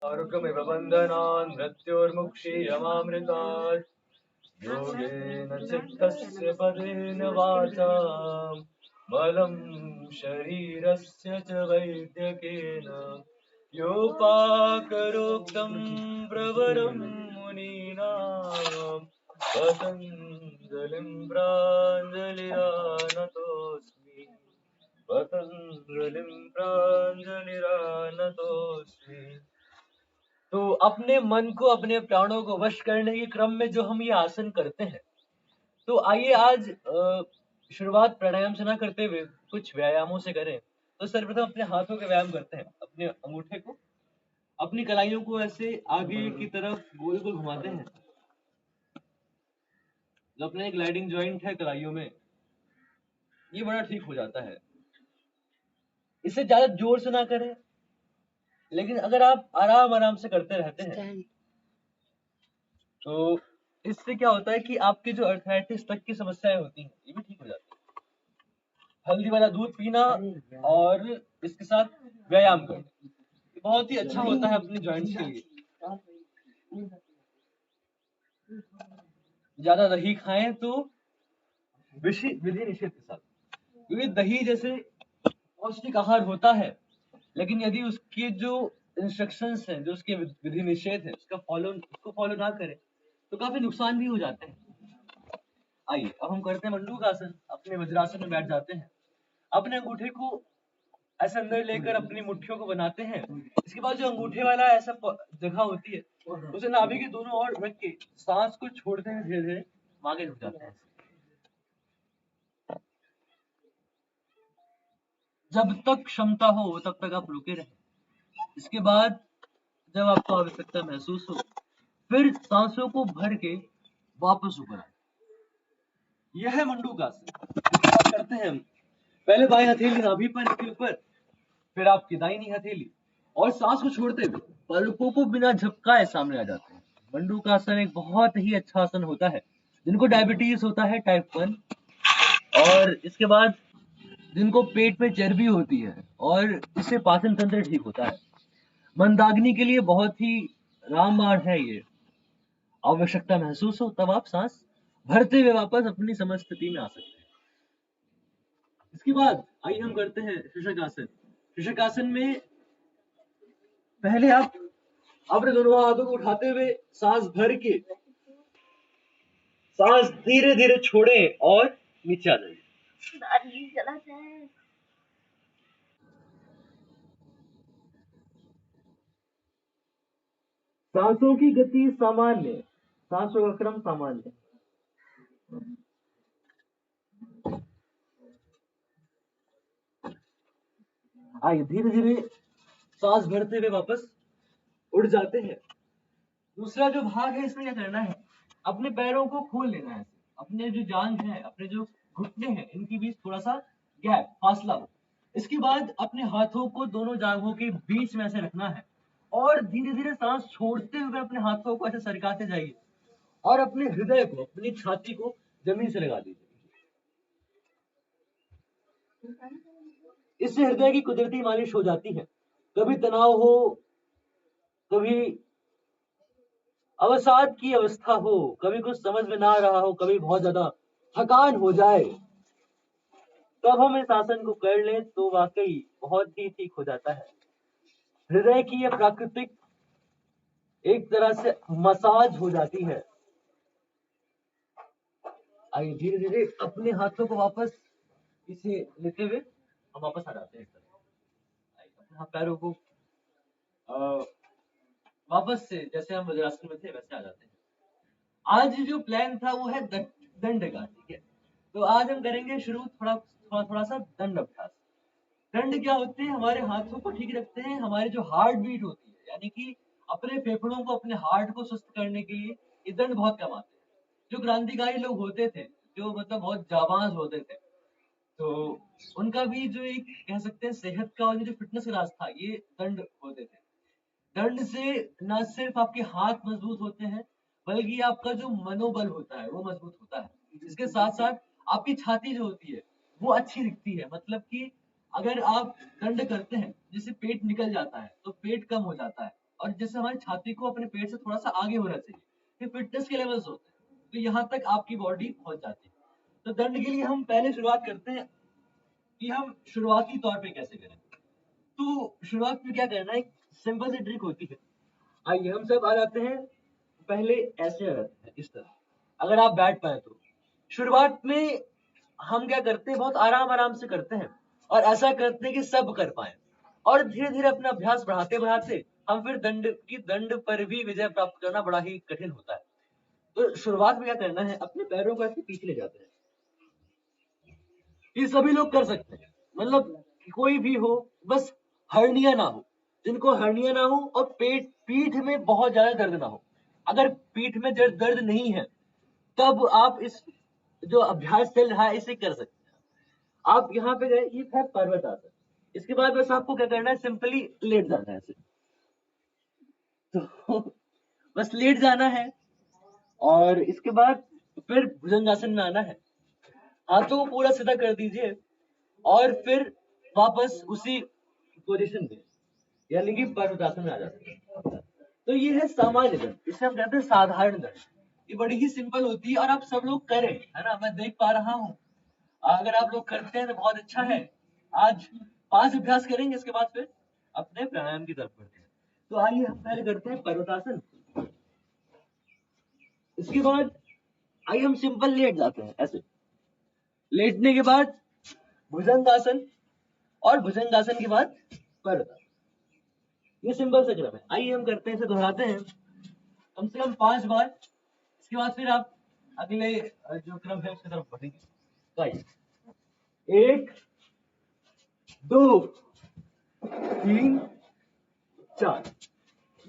आरुकमिव बन्धनान् मृत्योर्मुक्षीयमामृतात् योगेन चित्तस्य पदेन वाचा बलं शरीरस्य च वैद्यकेन योपाकरोक्तं प्रवरं मुनीनां पतञ्जलिं प्राञ्जलिरानतोऽस्मि पतंजलिं प्राञ्जलिरानतोऽस्मि। तो अपने मन को अपने प्राणों को वश करने के क्रम में जो हम ये आसन करते हैं, तो आइए आज शुरुआत प्राणायाम से ना करते हुए कुछ व्यायामों से करें। तो सर्वप्रथम अपने हाथों के व्यायाम करते हैं। अपने अंगूठे को, अपनी कलाइयों को ऐसे आगे की तरफ गोल गोल घुमाते हैं। जो अपने ग्लाइडिंग जॉइंट है कलाइयों में, ये बड़ा ठीक हो जाता है। इसे ज्यादा जोर से ना करें, लेकिन अगर आप आराम आराम से करते रहते हैं तो इससे क्या होता है कि आपके जो अर्थराइटिस तक की समस्याएं होती हैं, ये भी ठीक हो जाती है। हल्दी वाला दूध पीना और इसके साथ व्यायाम करना बहुत ही अच्छा होता है अपने जॉइंट्स के लिए। ज्यादा दही खाएं तो विधि निषेध के साथ, क्योंकि दही जैसे पौष्टिक आहार होता है, लेकिन यदि उसके जो इंस्ट्रक्शंस हैं, जो उसके विधि निषेध है, उसको फॉलो ना करें तो काफी नुकसान भी हो जाते हैं। आइए अब हम करते हैं मंडूकासन। अपने वज्रासन में बैठ जाते हैं। अपने अंगूठे को ऐसे अंदर लेकर अपनी मुट्ठियों को बनाते हैं। इसके बाद जो अंगूठे वाला ऐसा जगह होती है, उसे नाभि के दोनों ओर रख के सांस को छोड़ते हैं, धीरे धीरे आगे रुक जाते हैं। जब तक क्षमता हो तब तक आप रुके रहें। इसके बाद जब आपको आवश्यकता महसूस हो, फिर सांसों को भर के वापस ऊपर आए। यह है मंडूकासन। करते हैं हम। पहले बाएं हथेली नाभि पर, इसके ऊपर, फिर आपकी दाहिनी हथेली, और सांस को छोड़ते हुए पलकों को बिना झपकाए सामने आ जाते हैं। मंडूकासन एक बहुत ही अच्छा आसन होता है जिनको डायबिटीज होता है टाइप 1, और इसके बाद जिनको पेट में चर्बी होती है, और इससे पाचन तंत्र ठीक होता है। मंदाग्नि के लिए बहुत ही रामबाण है ये। आवश्यकता महसूस हो तब आप सांस भरते हुए वापस अपनी समझ स्थिति में आ सकते हैं। इसके बाद आइए हम करते हैं शीर्षक आसन। शीर्षक आसन में पहले आप अपने दोनों हाथों को उठाते हुए सांस भर के सांस धीरे धीरे छोड़ें और नीचे आ जाइए। सांसों की गति सामान्य, सांसों का क्रम सामान्य। आइए धीरे धीरे सांस भरते हुए वापस उड़ जाते हैं। दूसरा जो भाग है, इसमें क्या करना है, अपने पैरों को खोल लेना है। अपने जो जांघ है, अपने जो घुटने हैं, इनके बीच थोड़ा सा गैप, फासला हो। इसके बाद अपने हाथों को दोनों जांघों के बीच में ऐसे रखना है और धीरे धीरे सांस छोड़ते हुए अपने हाथों को ऐसे सरकाते जाइए और अपने हृदय को, अपनी छाती को जमीन से लगा दीजिए। इससे हृदय की कुदरती मालिश हो जाती है। कभी तनाव हो, कभी अवसाद की अवस्था हो, कभी कुछ समझ में ना आ रहा हो, कभी बहुत ज्यादा थकान हो जाए, तब हम इस आसन को कर लें तो वाकई बहुत ही ठीक हो जाता है। हृदय की यह प्राकृतिक एक तरह से मसाज हो जाती है। आइए धीरे धीरे अपने हाथों को वापस इसे लेते हुए हम वापस आ जाते हैं। अपने पैरों को वापस से जैसे हम वज्रासन में थे वैसे आ जाते हैं। आज जो प्लान था वो है दंड का, ठीक है। तो आज हम करेंगे शुरू थोड़ा सा दंड अभ्यास। दंड क्या होते हैं, हमारे हाथों को ठीक रखते हैं, हमारी जो हार्ट बीट होती है, यानी कि अपने फेफड़ों को, अपने हार्ट को स्वस्थ करने के लिए ये दंड बहुत कम आते हैं। जो क्रांतिकारी लोग होते थे, जो मतलब बहुत जाबाज होते थे, तो उनका भी जो एक कह सकते हैं सेहत का और जो फिटनेस का राज था, ये दंड होते थे। दंड से न सिर्फ आपके हाथ मजबूत होते हैं, बल्कि आपका जो मनोबल होता है वो मजबूत होता है। इसके साथ साथ आपकी छाती जो होती है वो अच्छी दिखती है। मतलब कि अगर आप दंड करते हैं जिससे पेट निकल जाता है तो पेट कम हो जाता है, और जैसे हमारी छाती को अपने पेट से थोड़ा सा आगे होना चाहिए, ये फिटनेस के लेवल्स होते हैं। तो यहाँ तक आपकी बॉडी पहुंच जाती है। तो दंड के लिए हम पहले शुरुआत करते हैं कि हम शुरुआती तौर पे कैसे करें। तो शुरुआत में क्या करना है, एक सिंपल सी ट्रिक होती है। आइए हम सब आ जाते हैं, पहले ऐसे आ जाते हैं इस तरह, अगर आप बैठ पाए तो। शुरुआत में हम क्या करते हैं, बहुत आराम आराम से करते हैं और ऐसा करते हैं कि सब कर पाए, और धीरे धीरे अपना अभ्यास बढ़ाते बढ़ाते हम फिर दंड पर भी विजय प्राप्त करना बड़ा ही कठिन होता है। तो शुरुआत में क्या करना है, अपने पैरों को ऐसे पीछे ले जाते हैं। ये सभी लोग कर सकते हैं, मतलब कोई भी हो, बस हर्निया ना हो, जिनको हर्निया ना हो और पीठ में बहुत ज्यादा दर्द ना हो। अगर पीठ में दर्द नहीं है तब आप इस जो अभ्यास चल रहा है इसे कर सकते हैं। आप यहाँ पे गए, ये है पर्वत आसन। इसके बाद बस आपको क्या करना है, सिंपली लेट जाना है ऐसे। तो बस लेट जाना है और इसके बाद फिर भुजंगासन में आना है। हाथों को पूरा सीधा कर दीजिए और फिर वापस उसी पोजीशन में, यानी कि पर्वतासन में आ जाते हैं। तो ये है सामान्य दंड, इसे हम कहते हैं साधारण दंड। ये बड़ी ही सिंपल होती है और आप सब लोग करें, है ना, मैं देख पा रहा हूँ। अगर आप लोग करते हैं तो बहुत अच्छा है। आज 5 अभ्यास करेंगे, इसके बाद फिर अपने प्राणायाम की तरफ बढ़ते हैं। तो आइए हम पहले करते हैं पर्वतासन। इसके बाद आइए हम सिंपल लेट जाते हैं ऐसे। लेटने के बाद भुजंगासन और भुजंगासन के बाद पर्वतासन। ये सिंपल सा क्रम है। आइए हम करते हैं, इसे दोहराते हैं कम से कम 5 बार। इसके बाद फिर आप अगले जो क्रम है उसकी तरफ बढ़ेंगे। तो आइए, 1 2 3 4।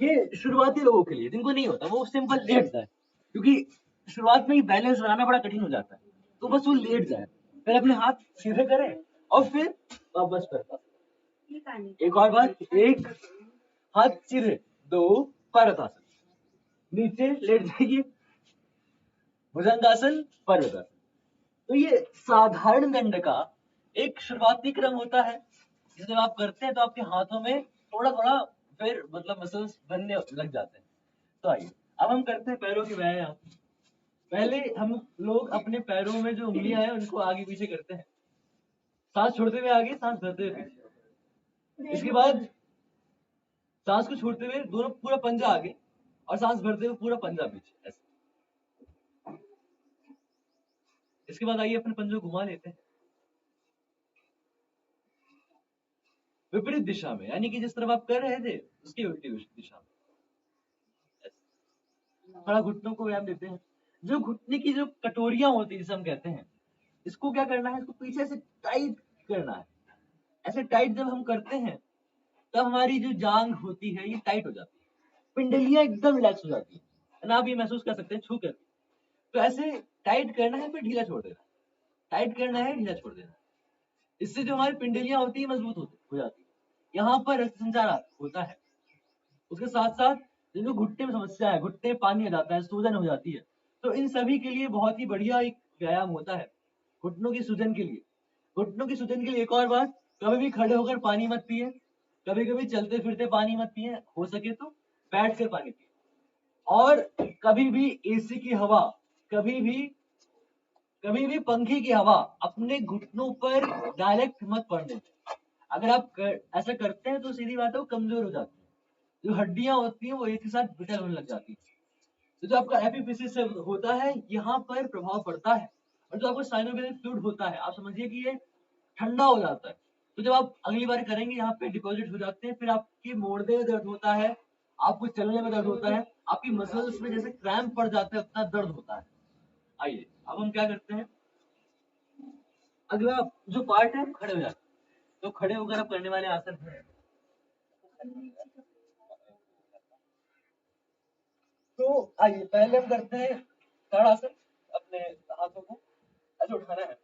ये शुरुआती लोगों के लिए, जिनको नहीं होता वो सिंपल लेट जाए, क्योंकि शुरुआत में ही बैलेंस बनाना बड़ा कठिन हो जाता है। तो बस वो लेट जाए, फिर अपने हाथ सीधे करें और फिर वापस करता। एक और बार, 1 हाथ सीधे, 2 पर्वतासन, नीचे लेट जाइए, भुजंगासन, पर्वतासन। तो ये साधारण दंड का एक शुरुआती क्रम होता है, जिसे आप करते हैं तो आपके हाथों में थोड़ा थोड़ा फिर मतलब मसल्स बनने लग जाते हैं। तो आइए अब हम करते हैं पैरों की व्यायाम। पहले हम लोग अपने पैरों में जो उंगलियां हैं उनको आगे पीछे करते हैं, सांस छोड़ते हुए आगे, सांस भरते हुए पीछे। इसके बाद सांस को छोड़ते हुए दोनों पूरा पंजा आगे और सांस भरते हुए पूरा पंजा पीछे, ऐसे। इसके बाद आइए अपने पंजों को घुमा लेते हैं विपरीत दिशा में, यानी कि जिस तरफ आप कर रहे थे उसकी विपरीत दिशा में। थोड़ा घुटनों को व्यायाम देते हैं। जो घुटने की जो कटोरियां होती है जिसे हम कहते हैं, इसको क्या करना है, इसको पीछे से टाइट करना है। ऐसे टाइट जब हम करते हैं तब हमारी जो जांग होती है ये टाइट हो जाती है, पिंडलियां एकदम रिलैक्स हो जाती है ना, आप ये महसूस कर सकते हैं छू कर। तो ऐसे टाइट करना है फिर ढीला छोड़ देना, टाइट करना है ढीला छोड़ देना। इससे जो हमारी पिंडलियां होती है मजबूत हो जाती है, यहाँ पर रक्त संचार होता है। उसके साथ साथ जिनको घुटने में समस्या है, घुटने में पानी आ जाता है, सूजन हो जाती है, तो इन सभी के लिए बहुत ही बढ़िया एक व्यायाम होता है घुटनों की सूजन के लिए। घुटनों की सूजन के लिए एक और बात, कभी भी खड़े होकर पानी मत पिए, कभी कभी चलते फिरते पानी मत पिए, हो सके तो बैठ कर पानी पिए। और कभी भी एसी की हवा, कभी भी पंखे की हवा अपने घुटनों पर डायरेक्ट मत पड़ने दें। अगर आप ऐसा करते हैं तो सीधी बात है वो कमजोर हो जाती है, जो हड्डियां होती हैं वो एक ही साथ ब्रिटल होने लग जाती है। तो जो आपका एपिफिसिस होता है यहाँ पर प्रभाव पड़ता है, और जो आपका साइनोवियल फ्लूइड होता है आप समझिए कि ये ठंडा हो जाता है। तो जब आप अगली बार करेंगे यहाँ पे डिपॉजिट हो जाते हैं, फिर आपके मोड़ने में दर्द होता है, आपको चलने में दर्द होता है, आपकी मसल्स में जैसे क्रैम्प पड़ जाता है उतना दर्द होता है। आइए अब हम क्या करते हैं, अगला जो पार्ट है खड़े हो जाते हैं। तो खड़े होकर आप करने वाले आसन है, तो आइए पहले हम करते हैं ताड़ासन। अपने हाथों को ऐसे उठाना है,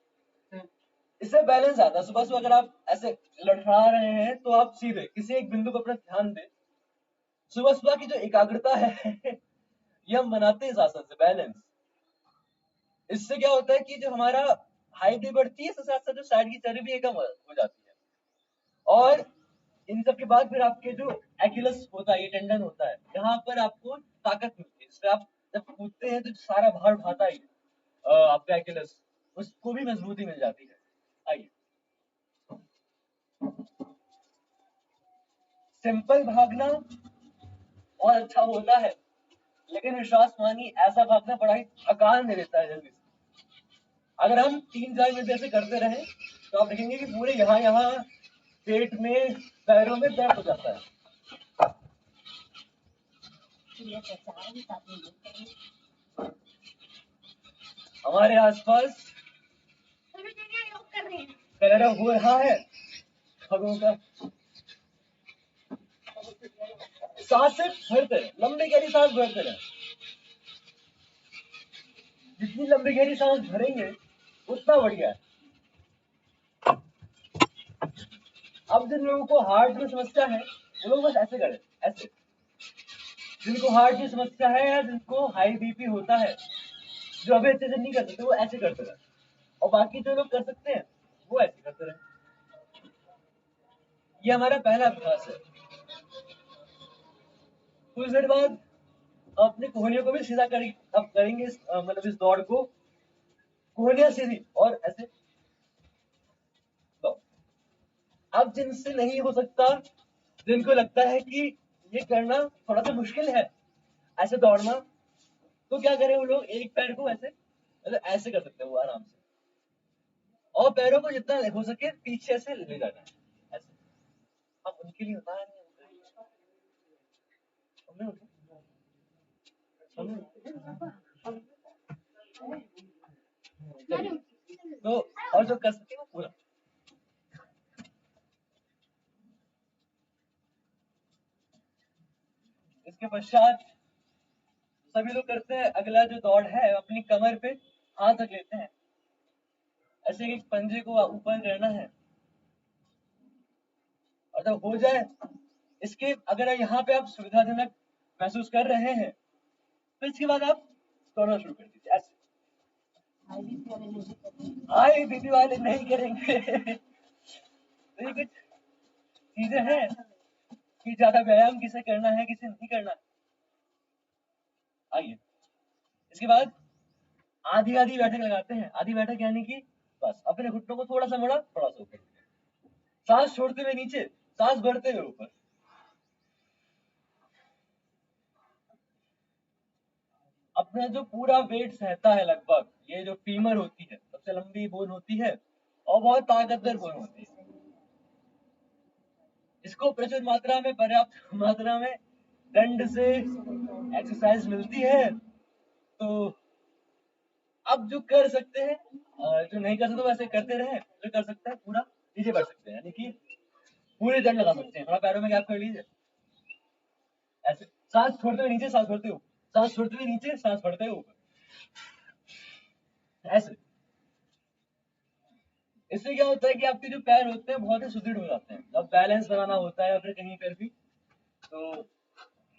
इससे बैलेंस आता है। सुबह सुबह अगर आप ऐसे लड़खड़ा रहे हैं तो आप सीधे किसी एक बिंदु पर अपना ध्यान दें। सुबह सुबह की जो एकाग्रता है ये हम बनाते हैं इस आसन से, बैलेंस। इससे क्या होता है कि जो हमारा हाइट भी बढ़ती है, साथ साथ जो साइड की चर्बी भी कम हो जाती है। और इन सब के बाद फिर आपके जो एक्युलस होता है, ये टेंडन होता है, यहाँ पर आपको ताकत मिलती है, जिससे आप जब कूदते हैं तो सारा भार उठाता है आपका एक्युलस, उसको भी मजबूती मिल जाती है। आइए, सिंपल भागना बहुत अच्छा होता है, लेकिन विश्वास मानिए ऐसा भागना बड़ा ही थकान दे देता है जल्दी से। अगर हम 3-4 मिनट ऐसे करते रहे तो आप देखेंगे कि पूरे यहाँ पेट में, पैरों में दर्द हो जाता है। हमारे आसपास कलरव हो रहा है खगों का। सांस से भरते रहे, लंबी गहरी सांस भरते रहे। जितनी लंबी गहरी सांस भरेंगे उतना बढ़िया है। अब जिन लोगों को हार्ट में समस्या है वो लोग बस ऐसे करें, ऐसे। जिनको हार्ट की समस्या है या जिनको हाई बीपी होता है, जो अभी अच्छे से नहीं कर सकते, वो ऐसे करते रहे, और बाकी जो लोग कर सकते हैं वो ऐसे करते रहे। ये हमारा पहला अभ्यास है। कुछ देर बाद अपने कोहनियों को भी सीधा करेंगे, अब करेंगे मतलब इस दौड़ को कोहनियां सीधी और ऐसे। तो अब जिनसे नहीं हो सकता, जिनको लगता है कि ये करना थोड़ा सा मुश्किल है, ऐसे दौड़ना, तो क्या करें वो लोग, एक पैर को ऐसे मतलब ऐसे कर सकते हैं वो आराम से, और पैरों को जितना हो सके पीछे से ले जाना है ऐसे। अब उनके लिए होता है तो, और जो कर सके वो पूरा। इसके पश्चात सभी लोग करते हैं, अगला जो दौड़ है अपनी कमर पे हाथ रख लेते हैं, ऐसे एक पंजे को ऊपर करना है, और जब हो जाए इसके, अगर यहाँ पे आप सुविधाजनक महसूस कर रहे हैं तो इसके बाद आप दौड़ना शुरू कर दीजिए ऐसे। हाई बीपी वाले नहीं करेंगे। तो ये कुछ चीजें हैं कि ज्यादा व्यायाम किसे करना है किसे नहीं करना है। आइए, इसके बाद आधी आधी बैठक लगाते हैं। आधी बैठक यानी कि बस अपने घुटनों को थोड़ा सा मोड़ा, थोड़ा सा ऊपर, सांस छोड़ते हुए नीचे, सांस भरते हुए ऊपर। अपना जो पूरा वेट सहता है लगभग, ये जो फीमर होती है सबसे लंबी बोन होती है और बहुत ताकतवर बोन होती है, इसको प्रचुर मात्रा में, पर्याप्त मात्रा में दंड से एक्सरसाइज मिलती है। तो अब जो कर सकते हैं, जो नहीं कर सकते वैसे करते रहे, जो कर सकते हैं पूरा नीचे बैठ सकते हैं, यानी कि पूरे दंड लगा सकते हैं, थोड़ा पैरों में गैप कर लीजिए ऐसे, सांस छोड़ते हुए नीचे, सांस छोड़ते हुए, सांस छोड़ते हुए नीचे, सांस बढ़ते हुए ऊपर ऐसे। इससे क्या होता है कि आपके जो पैर होते हैं बहुत ही सुदृढ़ हो जाते हैं, जब बैलेंस बनाना होता है या फिर कहीं पर भी। तो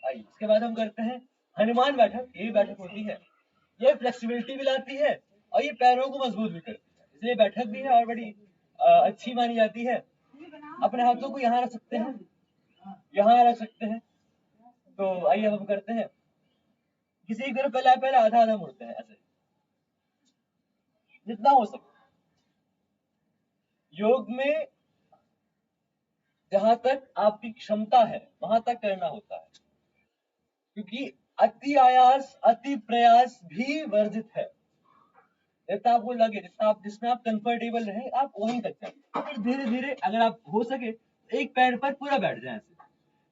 आइए, इसके बाद हम करते हैं हनुमान बैठक। ये बैठक होती है, ये फ्लेक्सिबिलिटी भी लाती है और ये पैरों को मजबूत भी करती है, इसलिए बैठक भी है और बड़ी अच्छी मानी जाती है। अपने हाथों को यहाँ रख सकते हैं, यहाँ रख सकते हैं। तो आइए अब हम करते हैं, किसी एक तरफ पहले पहले आधा आधा मुड़ते हैं ऐसे, जितना हो सके। योग में जहां तक आपकी क्षमता है वहां तक करना होता है, क्योंकि अति आयास अति प्रयास भी वर्जित है। जितना आपको लगे, जितना आप, जिसमें आप कंफर्टेबल रहे, आप वहीं तक जाए। फिर धीरे धीरे अगर आप हो सके तो एक पैर पर पूरा बैठ जाए ऐसे,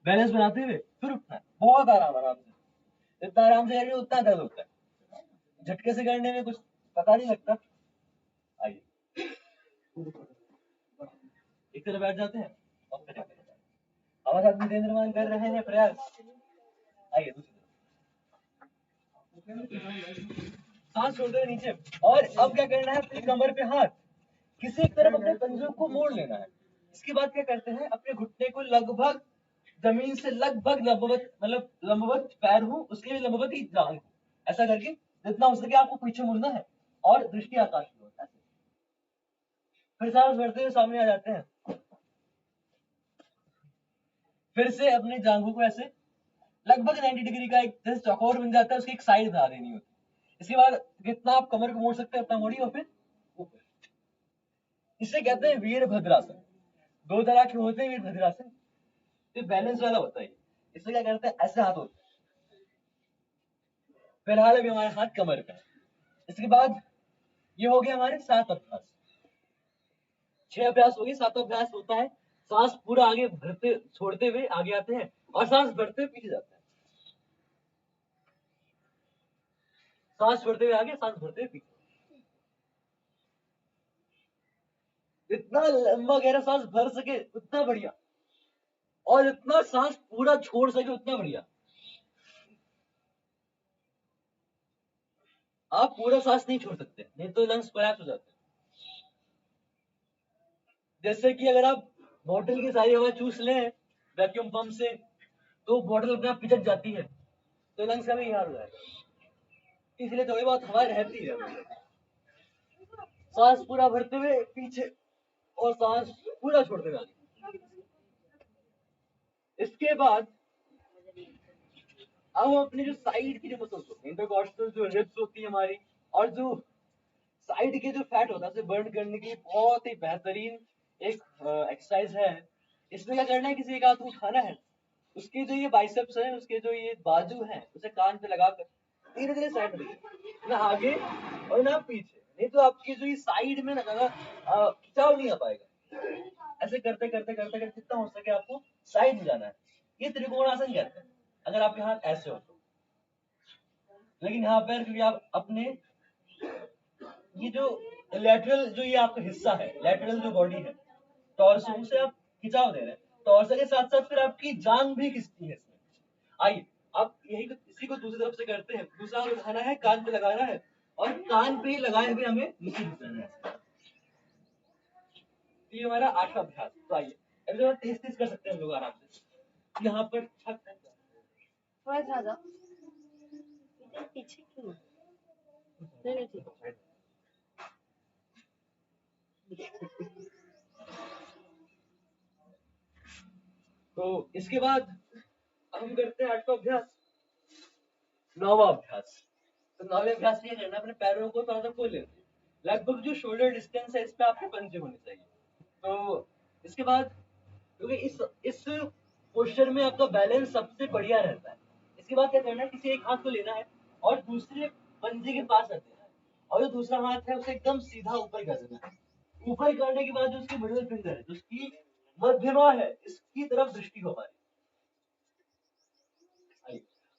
बैलेंस बनाते हुए फिर उठना है, बहुत आराम आराम से। जितना आराम से करेंगे उतना दर्द होता है, झटके से करने में कुछ पता नहीं लगता। आइए, एक तरफ बैठ जाते हैं और फिर एक तरफ। हमारे साथ विजय निर्माण कर रहे हैं प्रयास। आइए, सांस छोड़ते हुए नीचे, और अब क्या करना है, अपनी कमर पे हाथ, किसी एक तरफ अपने पंजों को मोड़ लेना है। इसके बाद क्या करते हैं, अपने घुटने को लगभग जमीन से लगभग लंबवत, मतलब लंबवत पैर हो उसके भी लंबवत ही जांघ हो, ऐसा करके जितना हो सके आपको पीछे मुड़ना है और दृष्टि आकाश की ओर ऐसे। फिर सांस भरते हुए सामने आ जाते हैं। फिर से अपनी जांघों को ऐसे लगभग 90 डिग्री का एक जैसे चौकोर बन जाता है, उसकी एक साइड बना देनी होती है। इसके बाद कितना आप कमर को मोड़ सकते हैं उतना मोड़िए और फिर ऊपर। इसे कहते हैं वीरभद्रासन। दो तरह के होते हैं वीरभद्रासन, ये बैलेंस वाला होता है। इसमें क्या करते हैं, ऐसे हाथ होते हैं। फिलहाल अभी हमारे हाथ कमर पे। इसके बाद ये हो गया हमारे 7 अभ्यास। 6 अभ्यास हो गए। 7 अभ्यास होता है सांस पूरा आगे भरते छोड़ते हुए आगे आते हैं और सांस भरते हुए पीछे जाते हैं। सांस छोड़ते हुए आगे, सांस भरते हुए पीछे। इतना लंबा गहरा सांस भर सके उतना बढ़िया, और इतना सांस पूरा छोड़ सके उतना बढ़िया। आप पूरा सांस नहीं छोड़ सकते, नहीं तो लंग्स कोलैप्स हो जाते हैं। जैसे कि अगर आप बोतल की सारी हवा चूस लें वैक्यूम पंप से, तो बोतल अपने आप पिचक जाती है, तो लंग्स का भी हाल हो जाएगा। इसलिए थोड़ी बहुत हवा रहती है। सांस पूरा भरते हुए पीछे और सांस पूरा छोड़ते हुए आगे। इसके बाद अब हम अपनी जो साइड की जो मसल्स होती है, इंटरकॉस्टल जो रिब्स होती है हमारी, और जो साइड के जो फैट होता है उसे बर्न करने के लिए बहुत ही बेहतरीन एक एक्सरसाइज है। इसमें क्या करना है, किसी एक हाथ को उठाना है, उसके जो ये बाइसेप्स है, उसके जो ये बाजू है, उसे कान पे लगाकर धीरे धीरे साइड में, ना आगे और ना पीछे, नहीं तो आपकी जो ये साइड में ना ज्यादा खिंचाव नहीं आ पाएगा। ऐसे करते करते करते करते जितना हो सके आपको साइड में जाना है। ये त्रिकोणासन कहते हैं अगर आपके हाथ ऐसे हो तो। लेकिन यहाँ पर क्योंकि आप अपने ये जो लेटरल जो ये आपका हिस्सा है, लेटरल जो बॉडी है, टॉर्सो से आप खिंचाव दे रहे हैं, टॉर्सो के साथ साथ फिर आपकी जांग भी खिंचती है इसमें। आइए आप यही इसी को दूसरी तरफ से करते हैं। दूसरा हाथ उठाना है, कान पे लगाना है और कान पे लगाए हुए हमें नीचे खींचना है। ये हमारा 8वां अभ्यास। तो आइए अभी थोड़ा तेज तेज कर सकते हैं हम लोग आराम से। यहाँ पर थोड़ा ज्यादा पीछे क्यों? नहीं नहीं ठीक है। तो इसके बाद हम करते हैं 8वां अभ्यास, 9वां अभ्यास। तो 9वें अभ्यास में करना, अपने पैरों को थोड़ा सा खोल लेते हैं, लगभग जो शोल्डर डिस्टेंस है इस पे आपके पंजे होने चाहिए। तो इसके बाद क्योंकि इस पोस्चर में आपका बैलेंस सबसे बढ़िया रहता है। इसके बाद क्या करना है, किसी एक हाथ को लेना है और दूसरे पंजे के पास रख देना है, और जो दूसरा हाथ है उसे एकदम सीधा ऊपर कर देना है। ऊपर करने के बाद जो उसकी मिडिल फिंगर है, जो उसकी मध्यमा है, इसकी तरफ दृष्टि हो हमारी।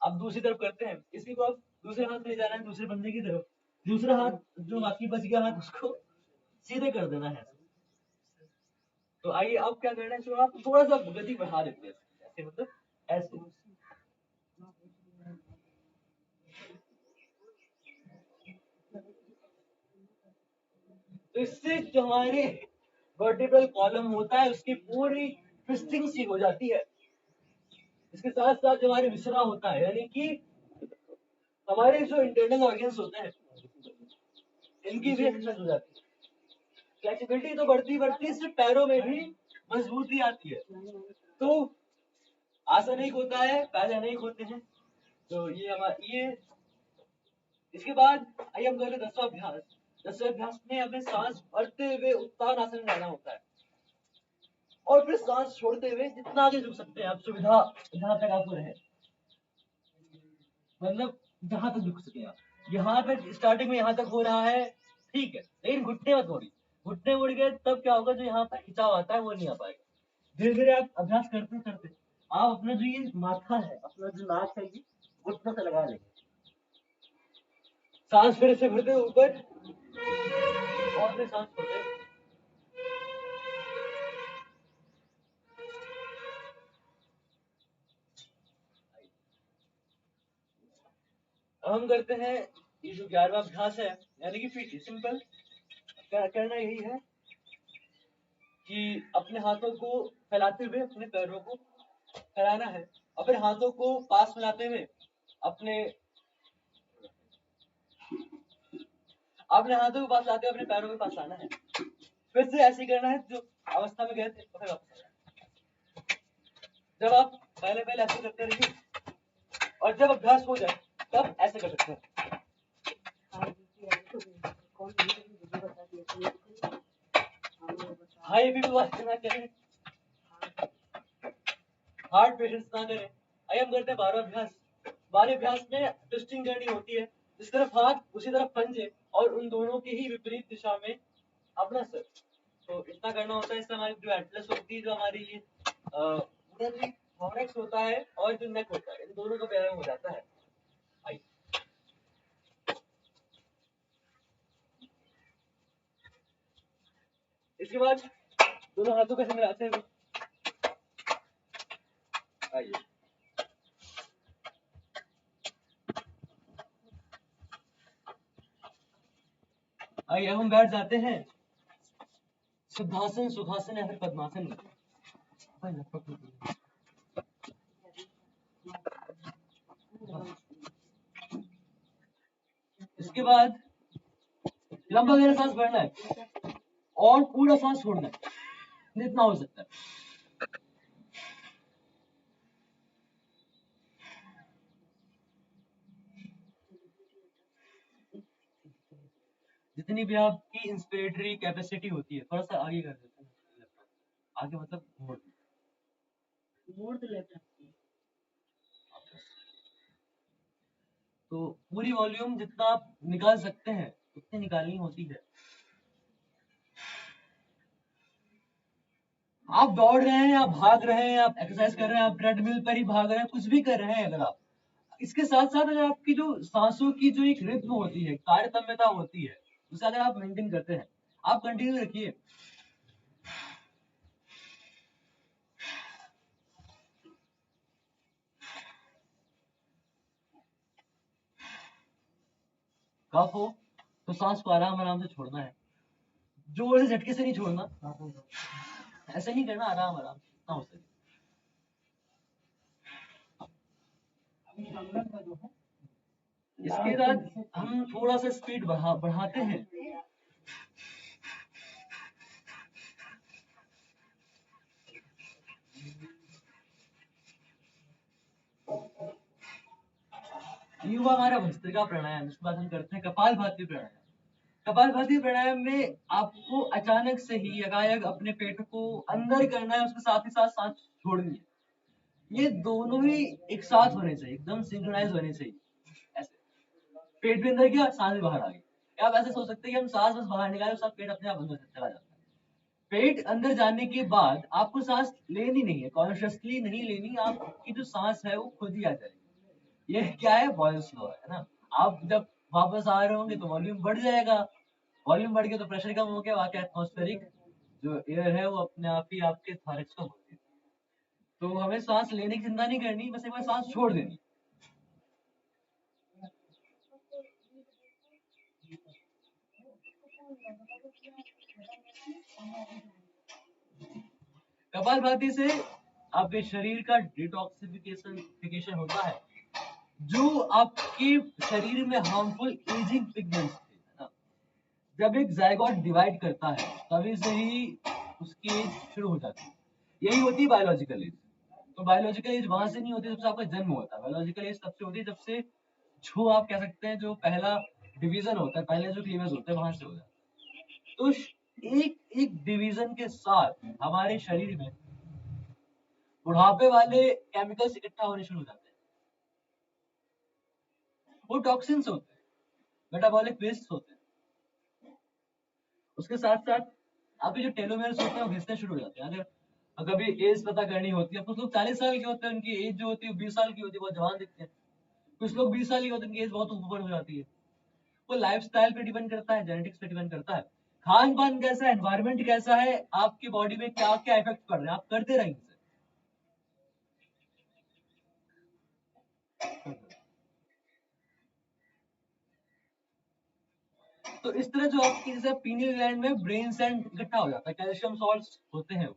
अब दूसरी तरफ करते हैं। इसी को अब दूसरे हाथ में ले जाना है दूसरे बंदे की तरफ, दूसरा हाथ जो बाकी बच गया हाथ उसको सीधे कर देना है। तो आइए अब क्या करना है, इसमें आप थोड़ा सा गति बढ़ा देते हैं, ऐसे मतलब ऐसे। तो इससे जो हमारे वर्टिब्रल कॉलम होता है उसकी पूरी ट्विस्टिंग सी हो जाती है। इसके साथ साथ जो हमारे विसरा होता है, यानी कि हमारे जो इंटरनल ऑर्गन्स होते हैं इनकी भी एक्सरसाइज हो जाती है। फ्लेक्सिबिलिटी तो बढ़ती बढ़ती सिर्फ पैरों में भी मजबूती आती है। तो आसन एक होता है, पैर अनेक होते हैं। तो ये हमारा ये, इसके बाद आइए हम करें 10वां अभ्यास। 10वें अभ्यास में हमें सांस भरते हुए उत्तान आसन में जाना होता है, और फिर सांस छोड़ते हुए जितना आगे झुक सकते हैं आप, सुविधा जहां तक आपको रहे, मतलब जहां तक झुक सके आप। यहाँ तक स्टार्टिंग में यहाँ तक हो रहा है, ठीक है, लेकिन घुटने मत मोड़िए। घुटने मुड़ गए तब क्या होगा, जो यहाँ पर खिंचाव आता है वो नहीं आ पाएगा। धीरे धीरे आप अभ्यास करते करते आप अपना जो ये माथा है, अपना जो नाक है, ये घुटनों से लगा लेंगे। सांस फिर से भरते ऊपर और फिर सांस छोड़ते। हम करते हैं ये जो 11वां अभ्यास है, यानी कि पीटी। सिंपल करना यही है कि अपने हाथों को फैलाते हुए अपने पैरों को फैलाना है, और फिर हाथों को पास मिलाते हुए अपने अपने हाथों के पास लाते हुए अपने पैरों के पास लाना है। फिर से ऐसे ही करना है जो अवस्था में गए थे, तो फिर वापस आना है। जब आप पहले पहले ऐसे करते रहिए और जब अभ्यास हो जाए तब ऐसे कर सकते हैं। हाई बीपी वाले ना करें, हार्ट पेशेंट्स ना करें। आइए हम करते हैं 12 अभ्यास। 12 अभ्यास में ट्विस्टिंग करनी होती है, जिस तरफ हाथ उसी तरफ पंजे और उन दोनों की ही विपरीत दिशा में अपना सर। तो इतना करना होता है, इससे हमारी जो एटलस होती है, जो हमारी ये थॉरैक्स होता है और जो नेक होता है, इन दोनों का व्यायाम हो जाता है। आइए इसके बाद दोनों हाथों को ऐसे मिलाते हुए आइए आइए हम बैठ जाते हैं शुद्धासन, सुखासन या फिर पद्मासन में। इसके बाद लंबा गहरा सांस भरना है और पूरा सांस छोड़ना है जितना हो सकता है। जितनी भी आपकी इंस्पिरेटरी कैपेसिटी होती है, थोड़ा सा आगे कर देते हैं, आगे मतलब मोड़ तो लेफ्ट। तो पूरी वॉल्यूम जितना आप निकाल सकते हैं उतनी निकालनी होती है। आप दौड़ रहे हैं, आप भाग रहे हैं, आप एक्सरसाइज कर रहे हैं, आप ट्रेडमिल पर ही भाग रहे हैं, कुछ भी कर रहे हैं, अगर आप इसके साथ साथ अगर आपकी जो सांसों की जो एक रिद्म होती है, तारतम्यता होती है, उसे अगर आप मेंटेन करते हैं, आप कंटिन्यू रखिए। कफ हो तो सांस को आराम आराम से छोड़ना है, जोर से झटके से नहीं छोड़ना, ऐसे नहीं करना, आराम आराम जितना हो सके। इसके बाद हम थोड़ा सा स्पीड बढ़ाते हैं। ये हुआ हमारा भस्त्रिका प्राणायाम। इसके बाद हम करते हैं कपालभाति प्राणायाम। कपालभाति प्राणायाम में आपको अचानक से ही एकाएक अपने पेट को अंदर करना है, उसके साथ ही साथ सांस छोड़नी है। ये दोनों ही एक साथ होने चाहिए, एकदम सिंक्रोनाइज होने चाहिए। ऐसे पेट भी अंदर गया, सांस भी बाहर आ गई। आप ऐसे सोच सकते हैं कि हम सांस बस बाहर निकाले, सब पेट अपने आप अंदर चला जाता है। पेट अंदर जाने के बाद आपको सांस लेनी नहीं है, कॉन्शियसली नहीं लेनी, आपकी जो सांस है वो खुद ही आ जाएगी। ये क्या है, बॉयल्स लॉ है ना। आप जब वापस आ रहे होंगे तो वॉल्यूम बढ़ जाएगा, वॉल्यूम बढ़ गया तो प्रेशर कम हो गया, आपके एटमॉस्फेरिक जो एयर है वो अपने आप ही आपके थॉरैक्स को भर देगी। तो हमें सांस लेने की चिंता नहीं करनी, बस एक बार सांस छोड़ देनी। कपालभाति से आपके शरीर का डिटॉक्सिफिकेशन होता है, जो आपके शरीर में हार्मफुल एजिंग पिगमेंट्स थे ना, जब एक जायगोट डिवाइड करता है तभी से ही उसकी एज शुरू हो जाती है। यही होती है बायोलॉजिकल एज। तो बायोलॉजिकल एज वहां से नहीं होती जब से आपका जन्म होता है, बायोलॉजिकल एज तब से होती है जब से, जो आप कह सकते हैं जो पहला डिवीजन होता है, पहले जो क्लीवेज होते हैं वहां से हो जाता है। तो एक एक डिवीजन के साथ हमारे शरीर में बुढ़ापे वाले केमिकल्स इकट्ठा होने शुरू हो जाते हैं। वो टॉक्सिन्स होते हैं, मेटाबॉलिक वेस्ट होते हैं। उसके साथ साथ आपके जो टेलोमेयर्स होते हैं वो घिसने शुरू हो जाते हैं। अगर कभी एज पता करनी होती है, कुछ लोग 40 साल के होते हैं, उनकी एज जो होती है 20 साल की होती है, बहुत जवान दिखते हैं। कुछ लोग 20 साल के होते हैं, उनकी एज बहुत ऊपर हो जाती है। वो लाइफस्टाइल पे डिपेंड करता है, जेनेटिक्स पे डिपेंड करता है, खान पान कैसा है, एनवायरमेंट कैसा है, आपकी बॉडी में क्या क्या इफेक्ट पड़ रहे हैं, आप करते रहेंगे। तो इस तरह जो आपकी जैसे पीनियल ग्लैंड में ब्रेन सैंड इकट्ठा हो जाता है, कैल्शियम सॉल्ट्स होते हैं वो।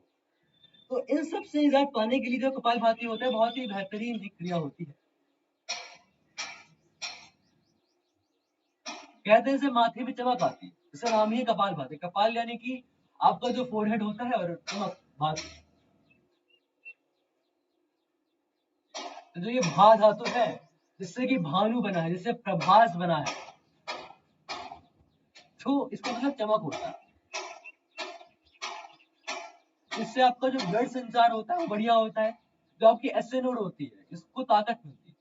तो इन सब से निजात पाने के लिए जो कपालभाति होता है, बहुत ही बेहतरीन एक क्रिया होती है। कहते हैं इसे माथे में चमक आती है, इसका नाम ही है कपालभाति। कपाल यानी कि आपका जो फोरहेड होता है, और चमक भाती। तो जो ये भा धातु है, जिससे कि भानु बना है, जिससे प्रभास बना है, तो इसका मतलब चमक होता है। इससे आपका जो ब्लड संचार होता है वो बढ़िया होता है। जो आपकी एसए नोड होती है, इसको ताकत मिलती है।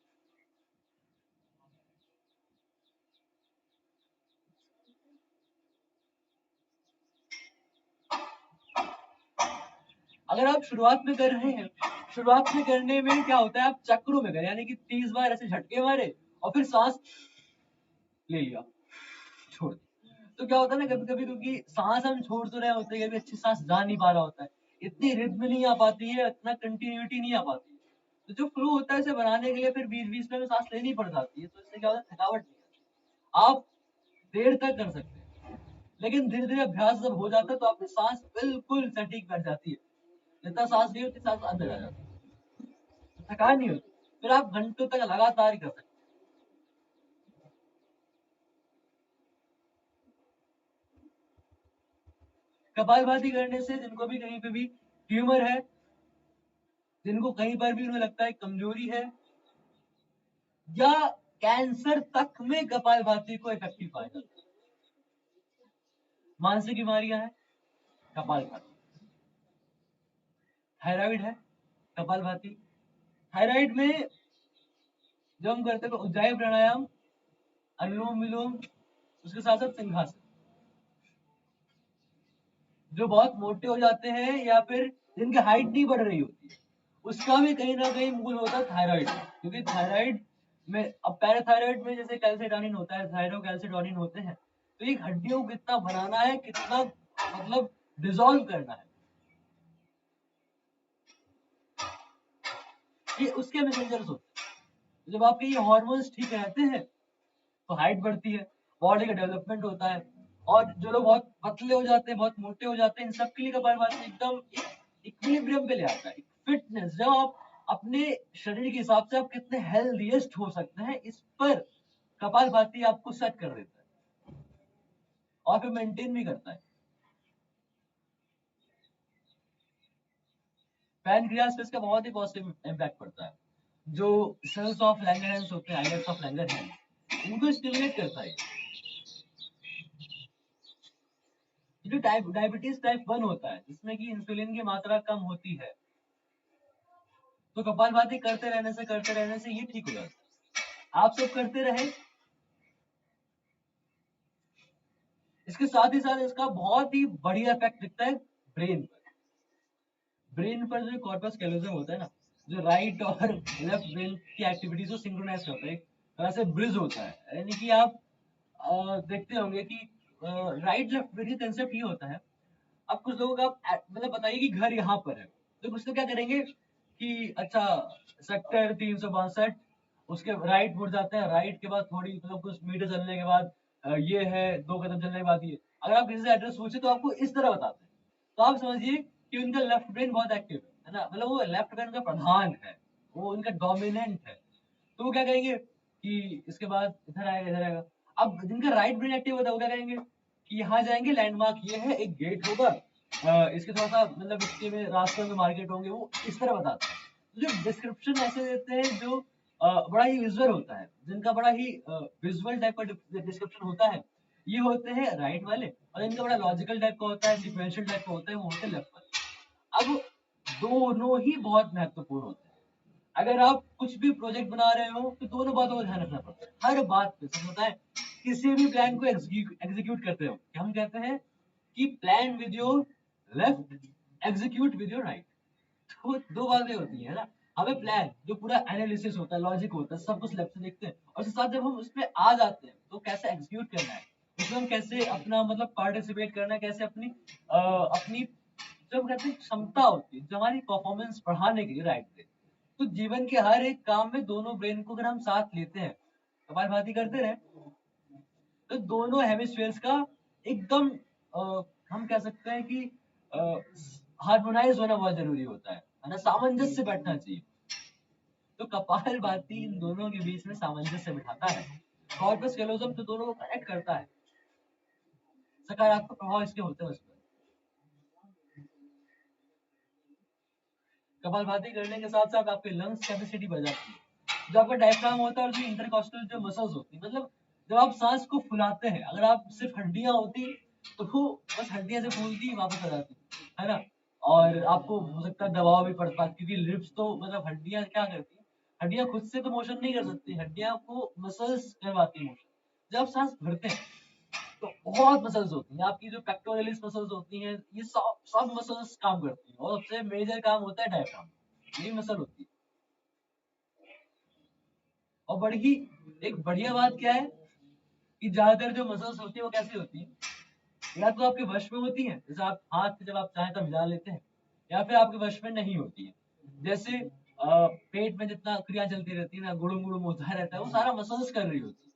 अगर आप शुरुआत में कर रहे हैं, शुरुआत में करने में क्या होता है, आप चक्रों में करें, यानी कि 30 बार ऐसे झटके मारे और फिर सांस ले लिया, छोड़ दिया। तो क्या होता है ना, कभी कभी क्योंकि सांस हम छोड़ तो रहे होते हैं, कभी अच्छी सांस जा नहीं पा रहा होता है, इतनी रिद्म नहीं आ पाती है, इतना कंटिन्यूटी नहीं आ पाती है। तो जो फ्लो होता है इसे बनाने के लिए फिर बीच बीच में सांस लेनी पड़ जाती है, तो इससे क्या होता है, थकावट नहीं आती। आप देर तक कर सकते हैं, लेकिन धीरे धीरे अभ्यास जब हो जाता है तो आपकी सांस बिल्कुल सटीक बैठ जाती है। जितना सांस ली उतनी सांस अंदर आ जाती है, थकान नहीं होती। फिर आप घंटों तक लगातार ही कर सकते हैं। कपालभाति करने से जिनको भी कहीं पे भी ट्यूमर है, जिनको कहीं पर भी उन्हें लगता है कमजोरी है, या कैंसर तक में कपालभाति को इफेक्टिव पाया जाता है। मानसिक बीमारियां है, कपालभाति। थायराइड है, कपालभाति। थायराइड में जब हम करते हैं तो उज्जाई प्राणायाम, अनुलोम विलोम, उसके साथ साथ सिंहासन। जो बहुत मोटे हो जाते हैं या फिर जिनकी हाइट नहीं बढ़ रही होती है, उसका भी कहीं ना कहीं मूल होता है थायराइड, क्योंकि थायराइड में, अब पैराथायराइड में जैसे कैल्सिटोनिन होता है, थायरो कैल्सिटोनिन होते हैं, तो ये हड्डियों को कितना बनाना है, कितना मतलब डिसॉल्व करना है, ये उसके मैसेंजर्स होते हैं। जब आपके ये हॉर्मोन्स ठीक रहते हैं तो हाइट बढ़ती है, बॉडी का डेवलपमेंट होता है। और जो लोग बहुत पतले हो जाते हैं, बहुत मोटे हो जाते हैं, इन सब के लिए कपालभाति एकदम इक्विलिब्रियम पे ले आता है, फिटनेस। जब आप अपने शरीर के हिसाब से आप कितने हेल्दीएस्ट हो सकते हैं, इस पर कपालभाति आपको सेट कर देता है और फिर मेंटेन भी करता है। पैनक्रियास पे इसका बहुत ही पॉजिटिव इम्पैक्ट पड़ता है। जो सेल्स ऑफ लैंगरहैंस होते हैं, आइलैंड्स ऑफ लैंगरहैंस, इनको स्टिमुलेट करता है। जो डायबिटीज टाइप 1 होता है, जिसमें कि इंसुलिन की मात्रा कम होती है, तो कपालभाति करते रहने से ये ठीक हो जाता है। आप सब करते रहे। इसके साथ ही साथ इसका बहुत ही बढ़िया इफेक्ट दिखता है ब्रेन पर। ब्रेन पर जो कॉर्पस कैलोजम होता है ना, जो राइट और लेफ्ट ब्रेन की एक्टिविटीज को सिंक्रोनाइज करता है, एक तरह से ब्रिज होता है। यानी कि आप देखते होंगे कि राइट लेफ्ट ब्रेन का कंसेप्ट ये होता है। अब कुछ लोगों का आप मतलब बताइए कि घर यहाँ पर है, तो कुछ लोग क्या करेंगे कि अच्छा सेक्टर 362, उसके राइट मुड़ जाते हैं, राइट के बाद थोड़ी मतलब कुछ मीटर चलने के बाद ये है, 2 कदम चलने के बाद ये। अगर आप किसी से एड्रेस पूछे तो आपको इस तरह बताते हैं, तो आप समझिए कि उनका लेफ्ट ब्रेन बहुत एक्टिव है ना, मतलब वो लेफ्ट ब्रेन का प्रधान है, वो उनका डोमिनेंट है। तो वो क्या करेंगे कि इसके बाद इधर आएगा, इधर आएगा। अब जिनका राइट ब्रेन एक्टिव होता है वो क्या करेंगे कि यहाँ जाएंगे, लैंडमार्क ये है, एक गेट होगा, इसके थोड़ा सा मतलब इसके में रास्ते में मार्केट होंगे, वो इस तरह बताते हैं। तो जो डिस्क्रिप्शन ऐसे देते हैं जो बड़ा ही विजुअल होता है, जिनका बड़ा ही विजुअल टाइप का डिस्क्रिप्शन होता है, ये होते हैं राइट वाले। और इनका बड़ा लॉजिकल टाइप का होता है, सिक्वेंशियल टाइप का होता है, वो होते हैं लेफ्ट वाले। अब दोनों ही बहुत महत्वपूर्ण होते हैं। अगर आप कुछ भी प्रोजेक्ट बना रहे हो तो दोनों बातों का ध्यान रखना पड़ता है, हर बात पे। समझता है, किसी भी प्लान को एग्जीक्यूट करते हो, हम कहते हैं कि plan with your left, execute with your right. तो दो बातें होती है ना। हमें प्लान जो पूरा एनालिसिस होता है, लॉजिक होता है, सब कुछ लेफ्ट से देखते हैं, और उसके साथ जब हम उस पर आ जाते हैं तो कैसे एग्जीक्यूट करना है, उसमें हम कैसे अपना मतलब पार्टिसिपेट करना है, कैसे अपनी अपनी जो हम कहते हैं क्षमता होती है, जो हमारी परफॉर्मेंस बढ़ाने के लिए राइट पे। तो जीवन के हर एक काम में दोनों ब्रेन को अगर हम साथ लेते हैं, कपालभाति करते रहे, तो दोनों हेमिस्फेयर्स का एकदम हम कह सकते हैं कि हार्मोनाइज होना बहुत जरूरी होता है ना, सामंजस्य बैठना चाहिए। तो कपालभाति इन दोनों के बीच में सामंजस्य बिठाता है। कॉर्पस कैलोजम तो दोनों को कनेक्ट करता है, सकारात्मक प्रभाव इसके होते हैं उस पर। कपालभाति करने के साथ साथ आपके लंग्स कैपेसिटी बढ़ जाती है। जो आपका डायफ्राम होता है और जो इंटरकॉस्टल जो मसल्स होती है, मतलब जब आप सांस को फुलाते हैं, अगर आप सिर्फ हड्डियां होती तो वो बस हड्डियां से फूलती वापस आ जाती है ना। और आपको हो सकता है दबाव भी पड़ता है, क्योंकि लिप्स तो मतलब हड्डियां क्या करती है, हड्डियां खुद से तो मोशन नहीं कर सकती, हड्डियां को मसल्स करवाती है मोशन। जब आप सांस भरते हैं तो बहुत मसल्स होती हैं, आपकी जो पेक्टोरलिस मसल्स होती हैं, ये सब सब मसल्स काम करती हैं, और सबसे मेजर काम होता है डायफ्राम, यही मसल होती है। और बड़ी एक बढ़िया बात क्या है कि ज्यादातर जो मसल्स होती है वो कैसी होती है, या तो आपके वश में होती है, जैसे आप हाथ से जब आप चाहें तब हिला लेते हैं, या फिर आपके वश में नहीं होती है। जैसे पेट में जितना क्रिया चलती रहती है ना, गुड़ुम गुड़ुम होता रहता है, वो सारा मसल्स कर रही होती है।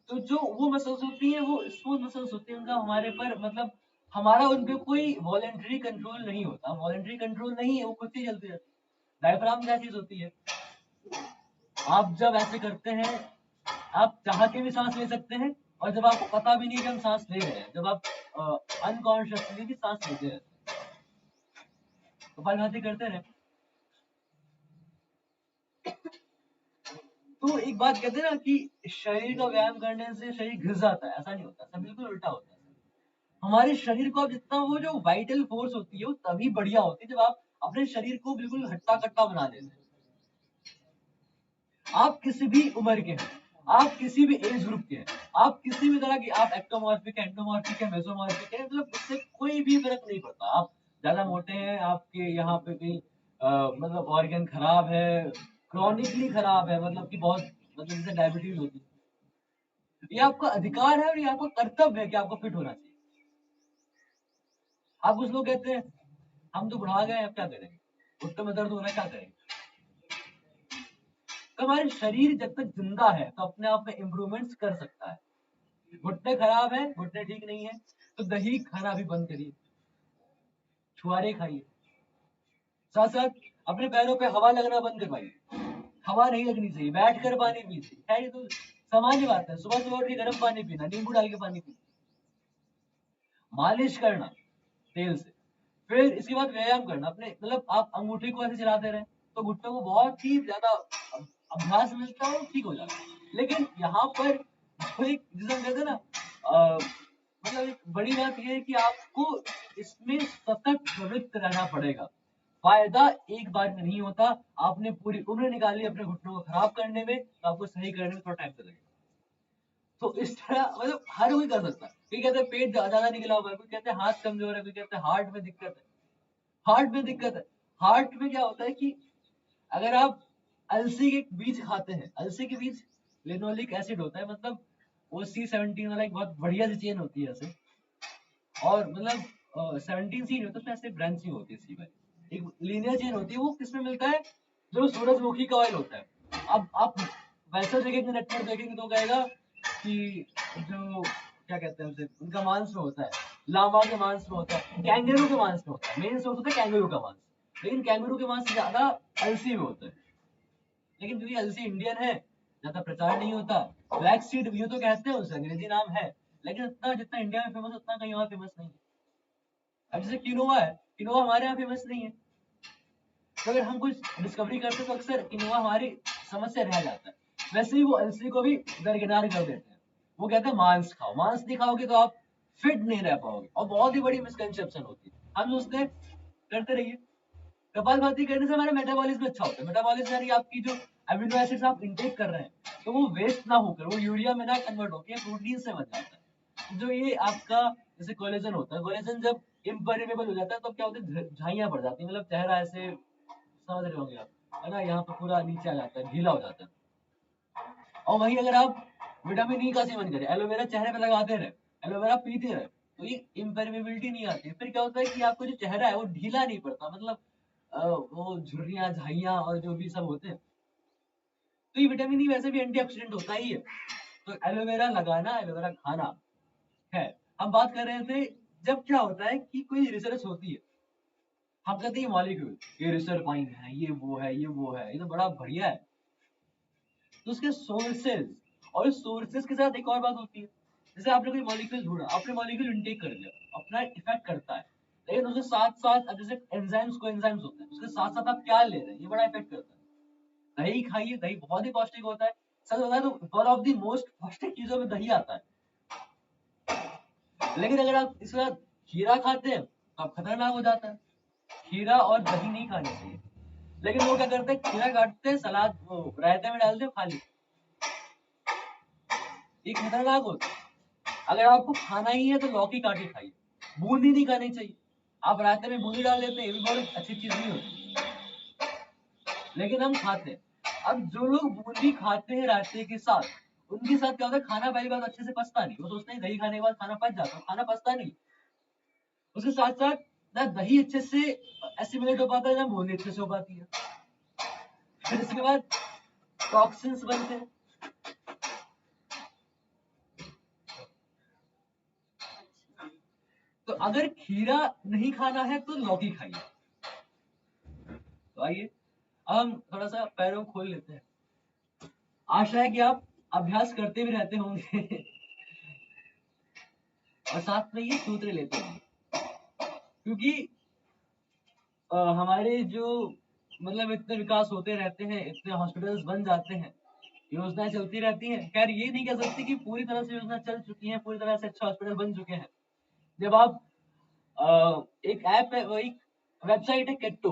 तो जो वो मसल्स होती है वो स्मूथ मसल्स होती है, उनका हमारे पर मतलब हमारा उन पे कोई वॉलेंटरी कंट्रोल नहीं होता, वॉलेंटरी कंट्रोल नहीं है, वो खुद से चलती रहती है। डायफ्राम क्या चीज होती है, आप जब ऐसे करते हैं आप चाह के भी सांस ले सकते हैं, और जब आपको पता भी नहीं कि हम सांस ले रहे हैं, जब आप अनकॉन्शियसली भी सांस लेते हैं, कपालभाति करते रहे। तो एक बात कहते हैं ना कि शरीर का व्यायाम करने से शरीर घिस जाता है, ऐसा नहीं होता, ऐसा बिल्कुल उल्टा होता है। हमारे शरीर को आप जितना, वो जो वाइटल फोर्स होती है वो तभी बढ़िया होती है जब आप अपने शरीर को बिल्कुल हट्टा कट्टा बना देते हैं। आप किसी भी उम्र के हैं, आप किसी भी एज ग्रुप के हैं, आप किसी भी तरह की, आप एक्टोमॉर्फिक है, एंडोमॉर्फिक है, मेसोमॉर्फिक है, मतलब उससे कोई भी फर्क नहीं पड़ता। आप ज्यादा मोटे हैं, आपके यहाँ पे भी मतलब ऑर्गन खराब है, क्रॉनिकली खराब है, मतलब कि बहुत, मतलब जैसे डायबिटीज होती है, ये आपका अधिकार है और ये आपका कर्तव्य है कि आपको फिट होना चाहिए। आप कुछ लोग कहते हैं हम तो बुढ़ा गए, अब क्या करें, घुटनों में दर्द हो रहा है, क्या करें। तो हमारे शरीर जब तक जिंदा है तो अपने आप में इम्प्रूवमेंट्स कर सकता है। घुटने खराब है, घुटने ठीक नहीं है, तो दही खाना भी बंद करिए, छुआरे खाइए, साथ साथ अपने पैरों पे हवा लगना बंद करवाइए, हवा नहीं लगनी चाहिए, बैठ कर पानी पीजिए, है ये तो सामान्य बात है। सुबह सुबह उठ के गर्म पानी पीना, नींबू डाल के पानी पीना, मालिश करना तेल से, फिर इसके बाद व्यायाम करना। अपने मतलब आप अंगूठी को ऐसे चलाते रहे तो घुटनों को बहुत ही ज्यादा अभ्यास मिलता है और ठीक हो जाता है। लेकिन यहाँ पर जो एक जिसे हम कहते हैं ना, मतलब एक बड़ी बात यह है कि आपको इसमें सतत प्रवृत्त रहना पड़ेगा। फायदा एक बार में नहीं होता, आपने पूरी उम्र निकाली अपने घुटनों को खराब करने में, तो आपको सही करने में थोड़ा टाइम तो लगेगा। तो इस तरह मतलब हर कोई कर सकता है। कोई कहते हैं पेट ज्यादा निकला हुआ है, कोई कहते हैं हाथ कमजोर है, कोई कहते हैं हार्ट में दिक्कत है। हार्ट में दिक्कत है, हार्ट में क्या होता है कि अगर आप अलसी के बीज खाते हैं, अलसी के बीज लिनोलिक एसिड होता है, मतलब वो C17 वाला एक बहुत बढ़िया सी चेन होती है ऐसे, और मतलब 17 सी नहीं होता, उसमें ऐसे ब्रांचिंग होती है सी वाली, एक लीनियर चेन होती है। वो किसमें मिलता है, जो सूरजमुखी का ऑयल होता है। अब आप वैसे देखेंगे, नेट पर देखेंगे तो कहेगा कि जो क्या कहते हैं उसे, उनका मांस में होता है, लामा के मांस में होता है, कैंगरू के मांस में होता है, मेन सोर्स होता है कैंगरू का मांस, लेकिन कैंगरू के मांस से ज्यादा अलसी में होता है। लेकिन क्योंकि अलसी इंडियन है, ज्यादा प्रचार नहीं होता। ब्लैक सीड भी तो कहते हैं, उसे अंग्रेजी नाम है, लेकिन उतना जितना इंडिया में फेमस उतना कहीं और फेमस नहीं है। अब जैसे किनोवा है, किनोवा हमारे यहाँ फेमस नहीं है, तो अगर हम कुछ डिस्कवरी करते हैं तो अक्सर किनोवा हमारी समझ से रह जाता है। वैसे ही वो अलसी को भी दरकिनार कर देते हैं। वो कहते हैं मांस खाओ, मांस नहीं खाओगे तो आप फिट नहीं रह पाओगे, और बहुत ही बड़ी मिसकंसेप्शन होती है। हम सोचते हैं करते रहिए, कपालभाति करने से हमारा मेटाबॉलिज्म अच्छा होता है। मेटाबॉलिज्म यानी आपकी जो अमीनो एसिड्स आप इंटेक कर रहे हैं तो वो वेस्ट ना होकर वो यूरिया में ना कन्वर्ट होकर प्रोटीन से बन जाता है। जो ये आपका जैसे कोलेजन होता है, कोलेजन जब इम्परमेबल हो जाता है तो क्या होता है, झाइयां पड़ जाती है, मतलब चेहरा ऐसे, समझ रहे होंगे आप, है ना, यहाँ पे पूरा नीचे आ जाता है, ढीला हो जाता है। और वही अगर आप विटामिन ई का सेवन करें, एलोवेरा चेहरे पे लगाते रहे, एलोवेरा पीते रहे, तो ये इम्परमेबिलिटी नहीं आती। फिर क्या होता है कि आपका जो चेहरा है वो ढीला नहीं पड़ता, मतलब वो झुर्रियां झाइयां और जो भी सब होते हैं। तो ये विटामिन ई वैसे भी एंटीऑक्सीडेंट होता ही है, तो एलोवेरा लगाना, एलोवेरा खाना है। हम बात कर रहे थे जब क्या होता है कि कोई रिसर्च होती है, हम कहते हैं मॉलिक्यूल, ये रिसर्पाइन है, ये वो है, ये वो है, ये तो बड़ा बढ़िया है, तो उसके सोर्सेज, और इस सोर्सेज के साथ एक और बात होती है। जैसे आपने कोई मॉलिक्यूल ढूंढा, आपने मॉलिक्यूल इनटेक कर लिया, अपना इफेक्ट करता है, लेकिन उसके साथ साथ अब जैसे एंजाइम्स को एंजाइम्स होते हैं, उसके साथ साथ आप क्या ले रहे हैं ये बड़ा इफेक्ट करता है। दही खाइए, दही बहुत ही पौष्टिक होता है। सच बताएं तो वन ऑफ द मोस्ट पौष्टिक चीजों में दही आता है। लेकिन अगर आप इसके साथ खीरा खाते हैं तो आप खतरनाक हो जाता है। खीरा और दही नहीं खानी चाहिए। लेकिन वो क्या करते हैं, खीरा काटते हैं, सलाद वो रायते में डालते हैं, खा लेते हैं। ये खतरनाक होता है। अगर आपको खाना ही है तो लौकी काट के खाइए, बूंदी नहीं खानी चाहिए। आप रायते में बूंदी डाल देते हैं, ये भी बहुत अच्छी चीज नहीं होती, लेकिन हम खाते हैं। अब जो लोग बूंदी खाते हैं रायते के साथ, उनके साथ क्या होता है, खाना पहली बार अच्छे से पचता नहीं। वो सोचते हैं दही खाने के बाद खाना पच जाता है, खाना पचता नहीं। उसके साथ साथ ना दही अच्छे से एसिमिलेट हो पाता है, ना बूंदी अच्छे से हो पाती है। फिर इसके बाद टॉक्सिन्स बनते हैं। तो अगर खीरा नहीं खाना है तो लौकी खाइए। तो आइए अब हम थोड़ा सा पैरों को खोल लेते हैं। आशा है कि आप अभ्यास करते भी रहते होंगे और साथ में ये सूत्र लेते होंगे, क्योंकि हमारे जो मतलब इतने विकास होते रहते हैं, इतने हॉस्पिटल्स बन जाते हैं, योजनाएं चलती रहती हैं। खैर ये नहीं कह सकती कि पूरी तरह से योजना चल चुकी है, पूरी तरह से अच्छा हॉस्पिटल बन चुके हैं। जब आप एक ऐप है, वो एक वेबसाइट है केट्टो,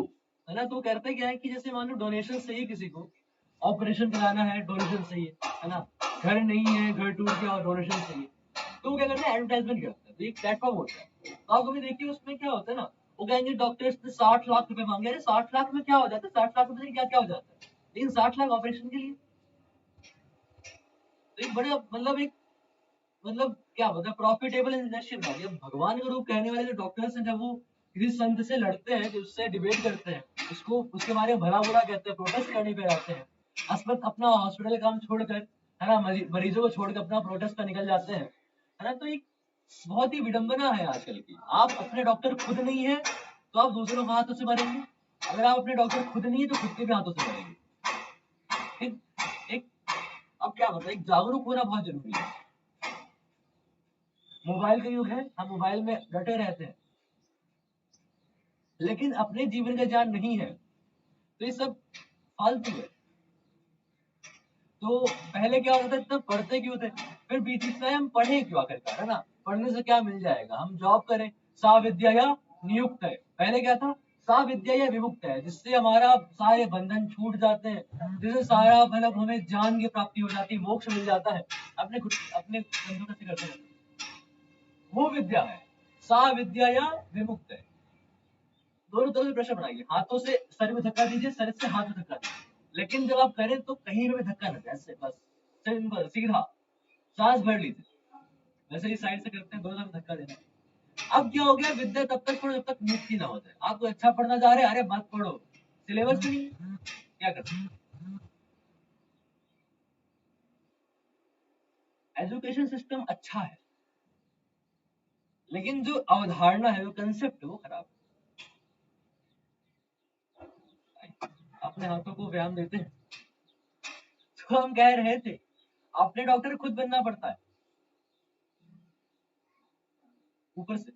है ना, तो करते क्या है कि जैसे मान लो डोनेशन चाहिए, किसी को ऑपरेशन कराना है, डोनेशन चाहिए, है ना, घर नहीं है, घर टूट गया और डोनेशन चाहिए, तो वो क्या करते हैं, एडवर्टाइजमेंट करते हैं। तो एक प्लेटफॉर्म होता है, तो आप कभी देखिए उसमें क्या होता है ना, वो कहेंगे डॉक्टर्स ने 60 लाख रुपए मांगे। अरे 60 लाख में क्या हो जाता है, 60 लाख रुपए से क्या क्या हो जाता है, लेकिन 60 लाख ऑपरेशन के लिए। तो एक बड़े मतलब एक मतलब क्या मतलब प्रॉफिटेबल इंडस्ट्री बना दिया। भगवान का रूप कहने वाले जो डॉक्टर्स हैं, जब वो किसी संत से लड़ते हैं, जो उससे डिबेट करते हैं, उसको उसके बारे में भला बुरा कहते हैं, प्रोटेस्ट करने पे आते हैं, अस्पताल अपना हॉस्पिटल काम छोड़कर, है ना, मरीजों को छोड़कर अपना प्रोटेस्ट पर निकल जाते हैं, है ना। तो एक बहुत ही विडंबना है आजकल की। आप अपने डॉक्टर खुद नहीं है तो आप दूसरों के हाथों से मरेंगे, अगर आप अपने डॉक्टर खुद नहीं है तो खुद के भी हाथों से मरेंगे। एक, एक अब क्या बताए, एक जागरूक होना बहुत जरूरी है। मोबाइल का युग है, हम मोबाइल में डटे रहते हैं, लेकिन अपने जीवन का ज्ञान नहीं है, तो ये सब फालतू है। तो पहले क्या होता था, इतना पढ़ते क्यों थे, फिर बीच बीच में हम पढ़े क्यों आखिरकार, है ना, पढ़ने से क्या मिल जाएगा, हम जॉब करें, सा विद्या या नियुक्त है। पहले क्या था, सा विद्या या विमुक्त है, जिससे हमारा सारे बंधन छूट जाते हैं, जिससे सारा मतलब हमें ज्ञान की प्राप्ति हो जाती है, मोक्ष मिल जाता है। अपने खुद अपने बंधु कैसे करते हैं, वो विद्या है। सा विद्या या विमुक्त है। दोनों तरह से प्रेशर बनाइए, हाथों से सर में धक्का दीजिए, सर से हाथ में धक्का दीजिए, लेकिन जब आप करें तो कहीं पे भी धक्का न दे, ऐसे बस सिंपल सीधा सांस भर लीजिए। वैसे ही साइड से करते हैं, दोनों तरफ धक्का देना है। अब क्या हो गया, विद्या तब तक पढ़ो जब तक मुक्ति ना हो जाए। आप तो अच्छा पढ़ना चाह रहे हैं, अरे मत पढ़ो, सिलेबस में नहीं, क्या करते, एजुकेशन सिस्टम अच्छा है, लेकिन जो अवधारणा है, जो कंसेप्ट है, वो खराब है। अपने हाथों को व्यायाम देते हैं। तो हम कह रहे थे, अपने डॉक्टर खुद बनना पड़ता है ऊपर से।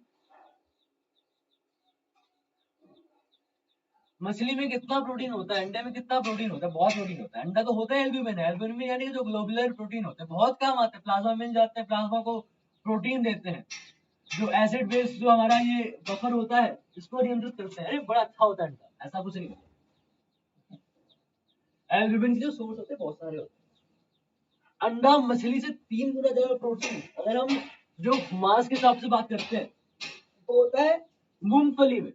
मछली में कितना प्रोटीन होता है, अंडे में कितना प्रोटीन होता है, बहुत प्रोटीन होता है। अंडा तो होता है एल्ब्यूमिन, एल्ब्यूमिन यानी कि जो ग्लोबुलर प्रोटीन होते हैं, बहुत काम आते हैं, प्लाज्मा मिल जाते हैं, प्लाज्मा को प्रोटीन देते हैं, जो एसिड बेस जो हमारा ये बफर होता है, इसको नियंत्रित करते हैं। अरे बड़ा अच्छा होता है अंडा, ऐसा कुछ नहीं होता। एल्ब्यूमिन के जो सोर्स होते हैं बहुत सारे होते हैं। अंडा मछली से 3 गुना ज्यादा प्रोटीन, अगर हम जो मांस के हिसाब से बात करते हैं, तो होता है मूंगफली में।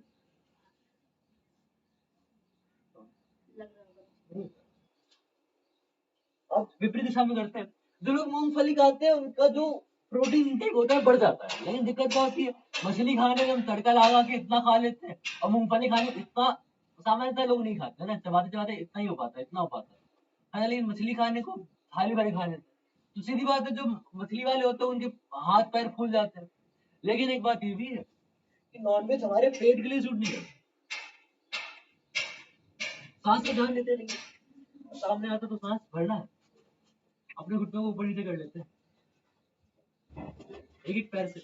अब विपरीत दिशा में करते हैं, जो लोग मूंगफली खाते हैं उनका जो प्रोटीन इंटेक होता है बढ़ जाता है। लेकिन दिक्कत क्या होती है, मछली खाने में हम तड़का लगा के इतना खा लेते हैं, और मूंगफली खाने में इतना सामान्यतः लोग नहीं खाते ना, चबाते चबाते इतना ही हो पाता है, इतना हो पाता है ना। लेकिन मछली खाने को थाली भर खा लेते हैं। तो सीधी बात है, जो मछली वाले होते हैं उनके हाथ पैर फूल जाते हैं। लेकिन एक बात ये भी है कि नॉनवेज हमारे पेट के लिए सूट नहीं करता। सांस पे ध्यान देते नहीं, सामने आता तो सांस भरना है, अपने घुटनों को ऊपर नीचे कर लेते हैं, एक एक पैर से।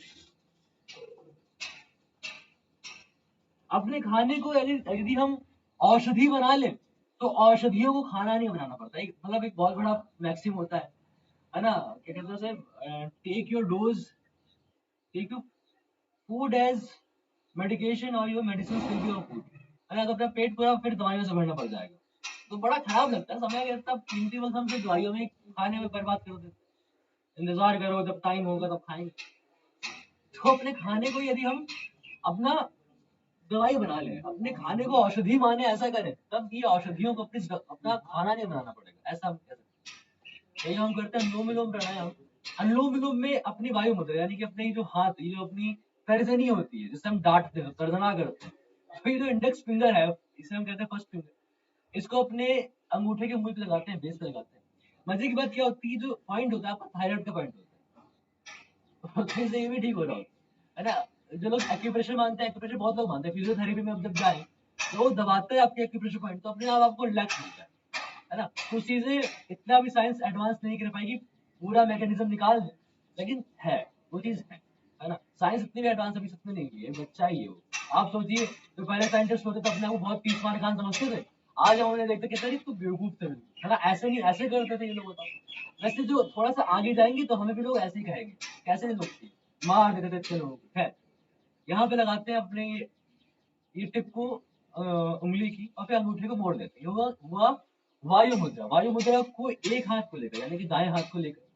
अपने खाने को यदि हम औषधि बना लें तो औषधियों को खाना नहीं बनाना पड़ता। मतलब एक बहुत बड़ा मैक्सिम होता है ना, क्या कहते हैं उसे, take your dose, take your food as medication और your medicine will be your food, है ना। तो अपना पेट पूरा फिर दवाइयों से भरना पड़ जाएगा। तो बड़ा खराब लगता है, समय का इतना कीमती वक्त हम सिर्फ दवाइयों में खाने में बर्बाद कर देते। इंतजार करो जब टाइम होगा तब खाएंगे। तो अपने खाने को यदि हम अपना दवाई बना लें, अपने खाने को औषधि माने, ऐसा करें, तब ये औषधियों को अपना खाना नहीं बनाना पड़ेगा, ऐसा हम कह सकते हैं। यही हम करते हैं अनुलोम विलोम प्राणायाम। अनुलोम विलोम में अपनी वायु मुद्रा यानी कि अपने जो हाथ, ये जो अपनी तर्जनी होती है जिससे हम डांटते हैं, तर्जना करते हैं, तो ये जो इंडेक्स फिंगर है इसे हम कहते हैं फर्स्ट फिंगर, इसको अपने अंगूठे के मुंह पे लगाते हैं, बेस पे लगाते हैं। मजे की बात क्या होती है, जो पॉइंट होता है आपका थायराइड का पॉइंट होता है, तो इससे ये भी ठीक हो रहा होता है ना। जो लोग एक्यूप्रेशर मानते हैं, एक्यूप्रेशर बहुत लोग मानते हैं, फिजियोथेरेपी में अब जब जाए तो वो दबाते हैं आपके एक्यूप्रेशर पॉइंट, तो अपने आप आपको रिलैक्स मिलता है ना। कुछ चीजें इतना भी साइंस एडवांस नहीं कर पाएगी पूरा मैकेनिज्म निकाल दे, लेकिन है, वो चीज है ना। साइंस इतनी भी एडवांस अभी सच में नहीं हुई है, बच्चा ही है वो। आप सोचिए, तो पहले साइंटिस्ट होते तो अपने आप को बहुत तीस मार खान समझते थे, आज हम उन्हें देखते कहते तो बेवकूफ थे बिल्कुल, है ना। ऐसे नहीं, ऐसे करते थे ये लोग, बताओ। वैसे जो थोड़ा सा आगे जाएंगे तो हमें भी लोग ऐसे ही कहेंगे, कैसे लोग थे, मार देते थे इतने लोग। है, यहाँ पे लगाते हैं अपने ये टिप को उंगली की, और फिर अंगूठे को मोड़ देते हैं, हुआ हुआ वायु मुद्रा। वायु मुद्रा को एक हाथ को लेकर यानी कि दाएं हाथ को लेकर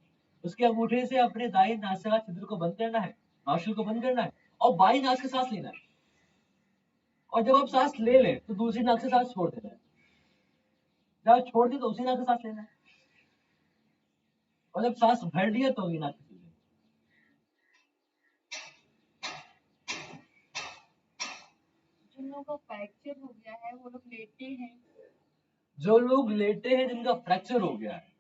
उसके अंगूठे से अपने दाएं नासिका छिद्र को बंद करना है, नौशल को बंद करना है, और बाई नाक से सांस लेना है। और जब आप सांस ले लें तो दूसरी नाक से सांस छोड़ देना है, जब आप छोड़ दें तो उसी नाक से सांस लेना है, और जब सांस भर लिया तो अगली नाक से छोड़ देना है। जिन लोगों का फ्रैक्चर हो गया है वो लोग लेटे हैं। है। जो लोग लेटे हैं, जिनका फ्रैक्चर हो गया है,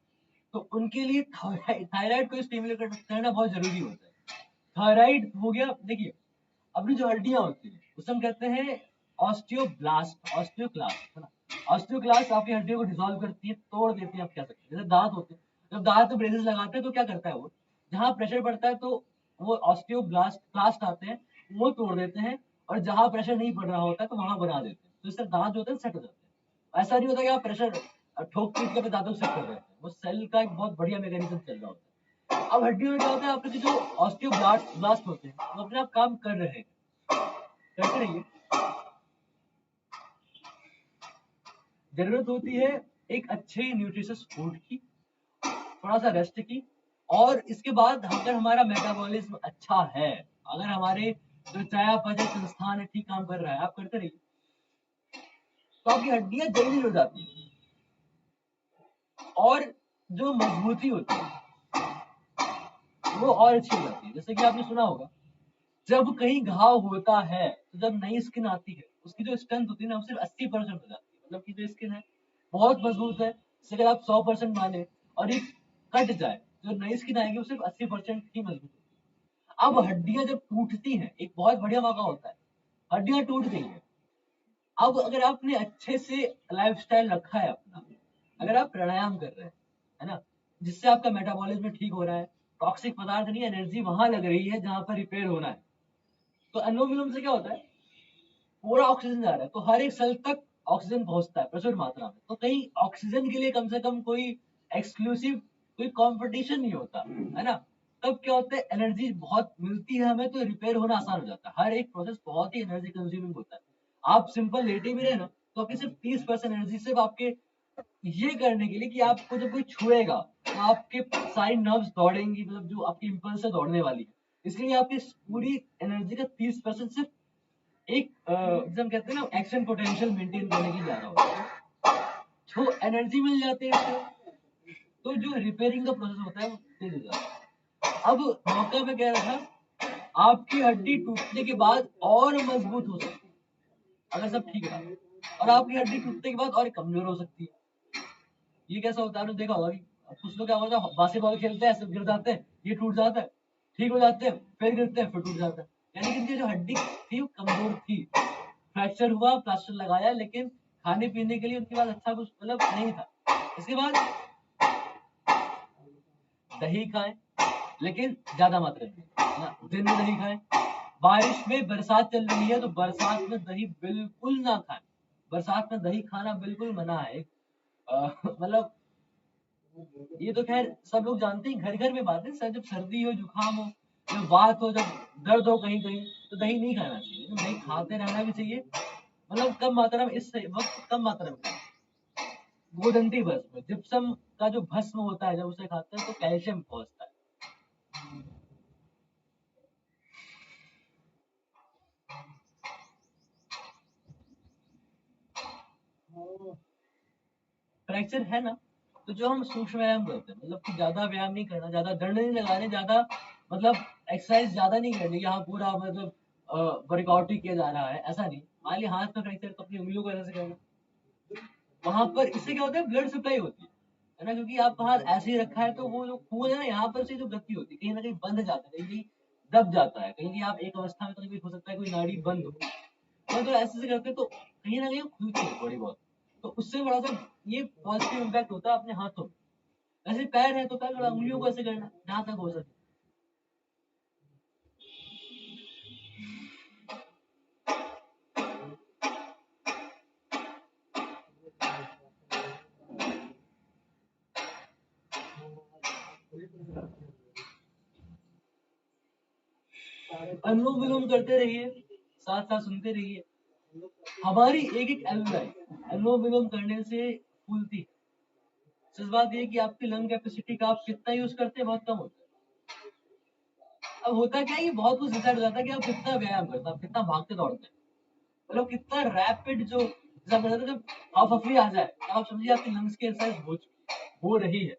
तो उनके लिए थायराइड को स्टिमुलेट करना बहुत जरूरी होता है। थायराइड हो गया, देखिए अपनी जो हड्डियां होती है उसे हम कहते हैं ऑस्टियोब्लास्ट, ऑस्टियोक्लास्ट, है ना। ऑस्टियोक्लास्ट आपकी हड्डियों को डिसॉल्व करती है, तोड़ देती है, आप कह सकते हैं। जैसे दांत होते हैं, जब दांत में ब्रेसेस लगाते हैं तो क्या करता है वो, जहां प्रेशर पड़ता है तो वो ऑस्टियोब्लास्ट क्लास्ट आते हैं, वो तोड़ देते हैं, और जहां प्रेशर नहीं पड़ रहा होता है तो वहां बना देते हैं, तो इससे दांत जो होते हैं सेट हो जाते हैं। ऐसा नहीं होता कि आप प्रेशर ठोक पीट के अपने दांतों सेट कर देते हैं, वो सेल का एक बहुत बढ़िया मैकेनिज्म चल रहा होता है। अब हड्डियों में क्या होता है, आपके जो ऑस्टियोब्लास्ट ब्लास्ट होते हैं वो अपने आप काम कर रहे हैं, करते रहिए। जरूरत होती है एक अच्छे न्यूट्रिशियस फूड की, थोड़ा सा रेस्ट की, और इसके बाद अगर हमारा मेटाबॉलिज्म अच्छा है, अगर हमारे जो चयापचय संस्थान है ठीक काम कर रहा है, आप करते रहिए, तो आपकी हड्डियां जल्दी जुड़ जाती हैं, और जो मजबूती होती है वो और अच्छी हो जाती है। जैसे कि आपने सुना होगा, जब कहीं घाव होता है तो जब नई स्किन आती है उसकी जो स्ट्रेंथ होती है ना, वो सिर्फ 80% हो जाती है। मतलब कि जो स्किन है बहुत मजबूत है, इसे अगर आप 100% माने और ये कट जाए, जो नई स्किन आएगी वो सिर्फ 80% ही मजबूत होती है। अब हड्डियां जब टूटती हैं, एक बहुत बढ़िया मौका होता है, हड्डियां टूट गई हैं। अब अगर आपने अच्छे से लाइफस्टाइल रखा है अपना, अगर आप प्राणायाम कर रहे हैं, है ना, जिससे आपका मेटाबॉलिज्म ठीक हो रहा है, टॉक्सिक पदार्थ नहीं, एनर्जी वहां लग रही है जहां पर रिपेयर होना है, तो अनुलोम विलोम से क्या होता है, पूरा ऑक्सीजन जा रहा है, तो हर एक सेल तक ऑक्सीजन पहुंचता है प्रचुर मात्रा में। तो कहीं ऑक्सीजन के लिए कम से कम कोई एक्सक्लूसिव कोई कंपटीशन नहीं होता, है ना। तब क्या होता है, एनर्जी बहुत मिलती है हमें, तो रिपेयर होना आसान हो जाता है। हर एक प्रोसेस बहुत ही एनर्जी कंज्यूमिंग होता है। आप सिंपल लेटे भी रहे ना तो आपकी सिर्फ 30% एनर्जी सिर्फ आपके ये करने के लिए कि आपको जब कोई छुएगा तो आपके सारी नर्व्स दौड़ेंगी, मतलब जो आपकी इम्पल्स है दौड़ने वाली है, इसलिए आपकी पूरी एनर्जी का 30% सिर्फ एक जैसे हम कहते हैं ना एक्शन पोटेंशियल मेंटेन करने के लिए जा रहा होता है। जो एनर्जी मिल जाती है तो जो रिपेयरिंग का प्रोसेस होता है वो तेज हो जाता है। अब मौका में कह रहा था, आपकी हड्डी टूटने के बाद और मजबूत हो सकती है अगर सब ठीक रहा, और आपकी हड्डी टूटने के बाद और कमजोर हो सकती है। ये कैसा होता है, आपने देखा होगा कि कुछ लोग क्या होता है, बास्केटबॉल खेलते हैं, सब गिर जाते हैं, ये टूट जाता है, ठीक हो जाते हैं, फिर गिरते हैं, फिर टूट जाता है। यानी कि इनकी जो हड्डी थी वो कमजोर थी, फ्रैक्चर हुआ, प्लास्टर लगाया, लेकिन खाने पीने के लिए उनके पास अच्छा कुछ मतलब नहीं था। इसके बाद दही खाएं, लेकिन ज्यादा मात्रा में, है ना। दिन में दही खाएं, बारिश में बरसात चल रही है तो बरसात में दही बिल्कुल ना खाएं। बरसात में दही खाना बिल्कुल मना है। मतलब ये तो खैर सब लोग जानते हैं, घर घर में बात है। सर जब सर्दी हो, जुकाम हो, जब बात हो, जब दर्द हो कहीं कहीं, तो दही नहीं खाना चाहिए, लेकिन दही खाते रहना भी चाहिए। मतलब कम मात्रा में, इस वक्त कम मात्रा में खाएं। गोदंती भस्म, जिप्सम का जो भस्म होता है, जब उसे खाते हैं तो कैल्शियम पहुंचता है। फ्रैक्चर है ना, तो जो हम सूक्ष्म व्यायाम करते हैं, मतलब कि ज्यादा व्यायाम नहीं करना, ज्यादा दंड नहीं लगाने, ज्यादा मतलब एक्सरसाइज ज्यादा नहीं करनी, यहाँ पूरा मतलब वर्कआउट ही किया जा रहा है, ऐसा नहीं। मान लिया हाथ में फ्रैक्चर, तो अपनी उंगलियों को ऐसे करना, वहां पर इससे क्या होता है, ब्लड सप्लाई होती है ना, क्योंकि आपका हाथ ऐसे ही रखा है, तो वो जो खून है ना, यहाँ पर से जो गति होती है, कहीं ना कहीं बंध जाता है, कहीं कहीं दब जाता है, कहीं कहीं आप एक अवस्था में तो कभी हो सकता है कोई नाड़ी बंद हो, तो ऐसे से करते तो कहीं ना कहीं खुलती है थोड़ी बहुत, तो उससे बड़ा सा ये पॉजिटिव इम्पैक्ट होता है अपने हाथों में। ऐसे पैर है तो पैर थोड़ा उंगलियों को ऐसे करना जहां तक हो सके। अनुलोम विलोम करते रहिए, साथ साथ सुनते रहिए। हमारी एक एक एल्वेलाई अनुलोम विलोम करने से फूलती है। सच बात ये है कि आपकी लंग कैपेसिटी का आप कितना यूज करते हैं, बहुत कम होता है। अब होता क्या है, ये बहुत कुछ डिसाइड हो जाता है कि आप कितना व्यायाम करते हैं, आप कितना भागते दौड़ते हैं, मतलब कितना रैपिड, जो जैसा बोला था, जब हफी आ जाए तो आप समझिए आपकी लंग्स की एक्सरसाइज हो रही है।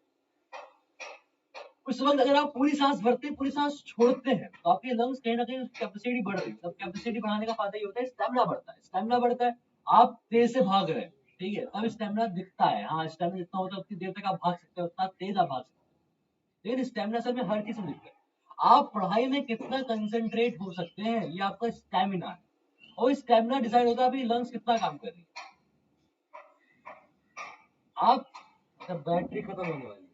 उस वक्त अगर आप पूरी सांस भरते, पूरी सांस छोड़ते हैं, तो आपके लंग्स कहीं ना कहीं कैपेसिटी बढ़ रही है। तब कैपेसिटी बढ़ाने का फायदा ये होता है, स्टेमिना बढ़ता है। स्टेमिना बढ़ता है, आप तेज से भाग रहे हैं, ठीक है, तब स्टेमिना दिखता है। हाँ, स्टेमिना जितना होता है उतनी देर तक आप भाग सकते हैं, उतना तेज आप भाग सकते हैं, लेकिन स्टेमिना असल में हर चीज में दिखता है। आप पढ़ाई में कितना कंसंट्रेट हो सकते हैं, ये आपका स्टेमिना है, और स्टेमिना डिसाइड होता है आपकी लंग्स कितना काम कर रही है। आप बैटरी खत्म होने वाली है,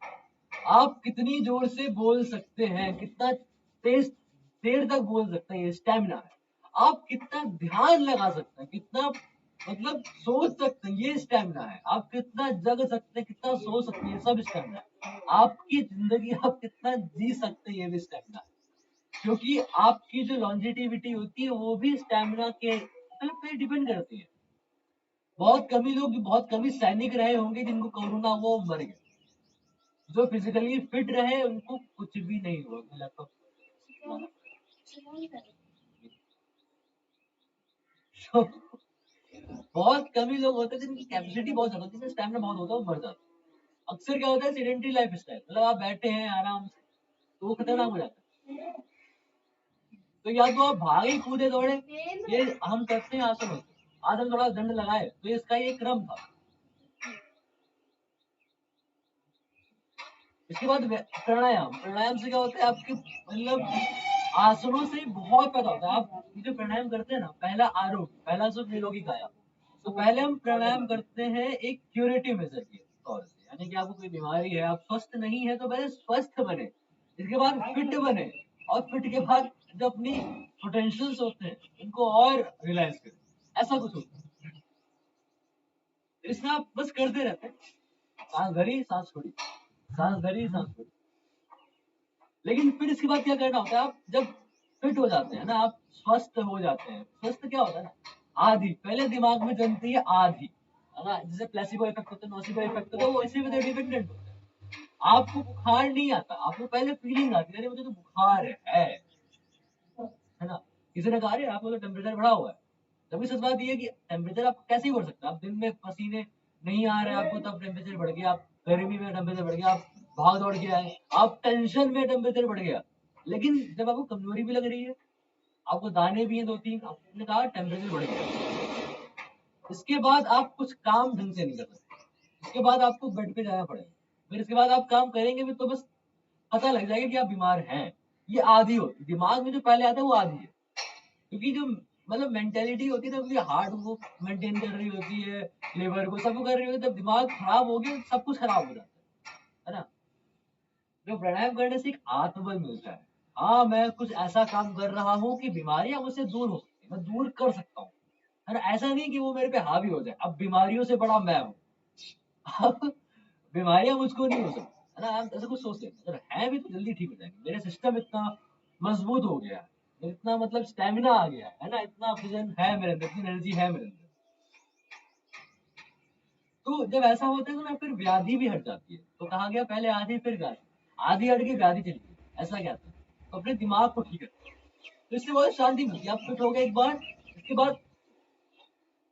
आप कितनी जोर से बोल सकते हैं, कितना तेज देर तक बोल सकते हैं, ये स्टेमिना है। आप कितना ध्यान लगा सकते हैं, कितना मतलब सोच सकते हैं, ये स्टेमिना है। आप कितना जग सकते हैं, कितना सो सकते हैं, ये सब स्टेमिना है। आपकी जिंदगी आप कितना जी सकते हैं, ये भी स्टेमिना है। क्योंकि आपकी जो लॉन्जिटिविटी होती है वो भी स्टेमिना के मतलब पे डिपेंड करती है। बहुत कम ही सैनिक रहे होंगे जिनको कोरोना हुआ, वो मर गए। जो फिजिकली फिट रहे उनको कुछ भी नहीं हुआ। लैपटॉप तो बहुत कम ही लोग होते हैं जिनकी कैपेसिटी बहुत ज्यादा होती है, स्टैमिना बहुत होता है, वो मर जाते हैं। अक्सर क्या होता है, सेडेंटरी लाइफ स्टाइल, मतलब आप बैठे हैं आराम से, तो वो खतरनाक हो जाता है। तो या तो आप भागे कूदे दौड़े, ये हम करते हैं आसन होते हैं, आसन थोड़ा दंड लगाए, तो इसका ये क्रम था। इसके बाद प्राणायाम। प्राणायाम से क्या होता है, आपके मतलब आसनों से बहुत पैदा होता है। आप जो प्राणायाम करते हैं ना, पहला आरोग्य, पहला सुख निरोगी काया। तो पहले हम प्राणायाम करते हैं एक क्यूरेटिव मेजर के तौर से, यानी कि आपको कोई बीमारी है, आप स्वस्थ नहीं है, तो पहले स्वस्थ बने, इसके बाद फिट बने, और फिट के बाद जो अपनी पोटेंशियल्स होते हैं उनको और रियलाइज करें, ऐसा कुछ होता है। इसमें आप बस करते रहते हैं, सांस भरी सांस छोड़ी, सांस भरी सांस छोड़ी। लेकिन फिर इसके बाद क्या करना होता है, आप जब फिट हो जाते हैं ना, आप स्वस्थ हो जाते हैं। स्वस्थ क्या होता है ना, आधी पहले दिमाग में जनती है, आधी है ना, जैसे प्लेसिबो इफेक्ट होता है, नोसिबो इफेक्ट होता है, वो इसी पे डिपेंडेंट होता है। आपको बुखार नहीं आता, आपको पहले फीलिंग आती है, अरे मुझे तो बुखार है ना। किसी ने कहा, अरे आपको तो टेम्परेचर बढ़ा हुआ है। तभी सच बात ये है कि टेम्परेचर आप कैसे ही बढ़ सकते हैं, आप दिन में पसीने नहीं आ रहे आपको, तब टेम्परेचर बढ़ गया, आप गर्मी में टेम्परेचर बढ़ गया, आप भाग दौड़ के आए, आप टेंशन में टेम्परेचर बढ़ गया। लेकिन जब आपको कमजोरी भी लग रही है, आपको दाने भी हैं दो तीन, आपने कहा टेम्परेचर बढ़ गया, इसके बाद आप कुछ काम ढंग से नहीं कर सकते, इसके बाद आपको बेड पे जाना पड़ेगा। फिर इसके बाद आप काम करेंगे भी तो बस पता लग जाएगा कि आप बीमार हैं। ये आधी होती, दिमाग में जो पहले आता है वो आधी है, क्योंकि जो मतलब मेंटेलिटी होती है ना, अपनी हार्ट को मेंटेन कर रही होती है, लिवर को सबको कर रही होती है, जब दिमाग खराब हो गया सब कुछ खराब हो जाता है ना। जो प्राणायाम करने से एक आत्मबल मिलता है, हाँ मैं कुछ ऐसा काम कर रहा हूँ कि बीमारियां मुझसे दूर हो सकती हैं, मैं दूर कर सकता हूँ, है ना। ऐसा नहीं कि वो मेरे पे हावी हो जाए, अब बीमारियों से बड़ा मैं हूँ। अब बीमारियां मुझको नहीं हो सकती, है ना। आप ऐसा कुछ सोच सकते हैं, अगर है भी तो जल्दी ठीक हो जाएंगे। मेरा सिस्टम इतना मजबूत हो गया है, इतना मतलब स्टेमिना आ गया है ना, इतना ऑक्सीजन है मेरे अंदर, इतनी एनर्जी है मेरे अंदर। तो जब ऐसा होता है तो ना फिर व्याधि भी हट जाती है। तो कहा गया पहले आधी फिर व्याधि, आधी हट के व्याधि चली गई, ऐसा क्या था। तो अपने दिमाग को ठीक रखो, तो इससे बहुत शांति मिलती है। आप फिट हो गए एक बार, इसके बाद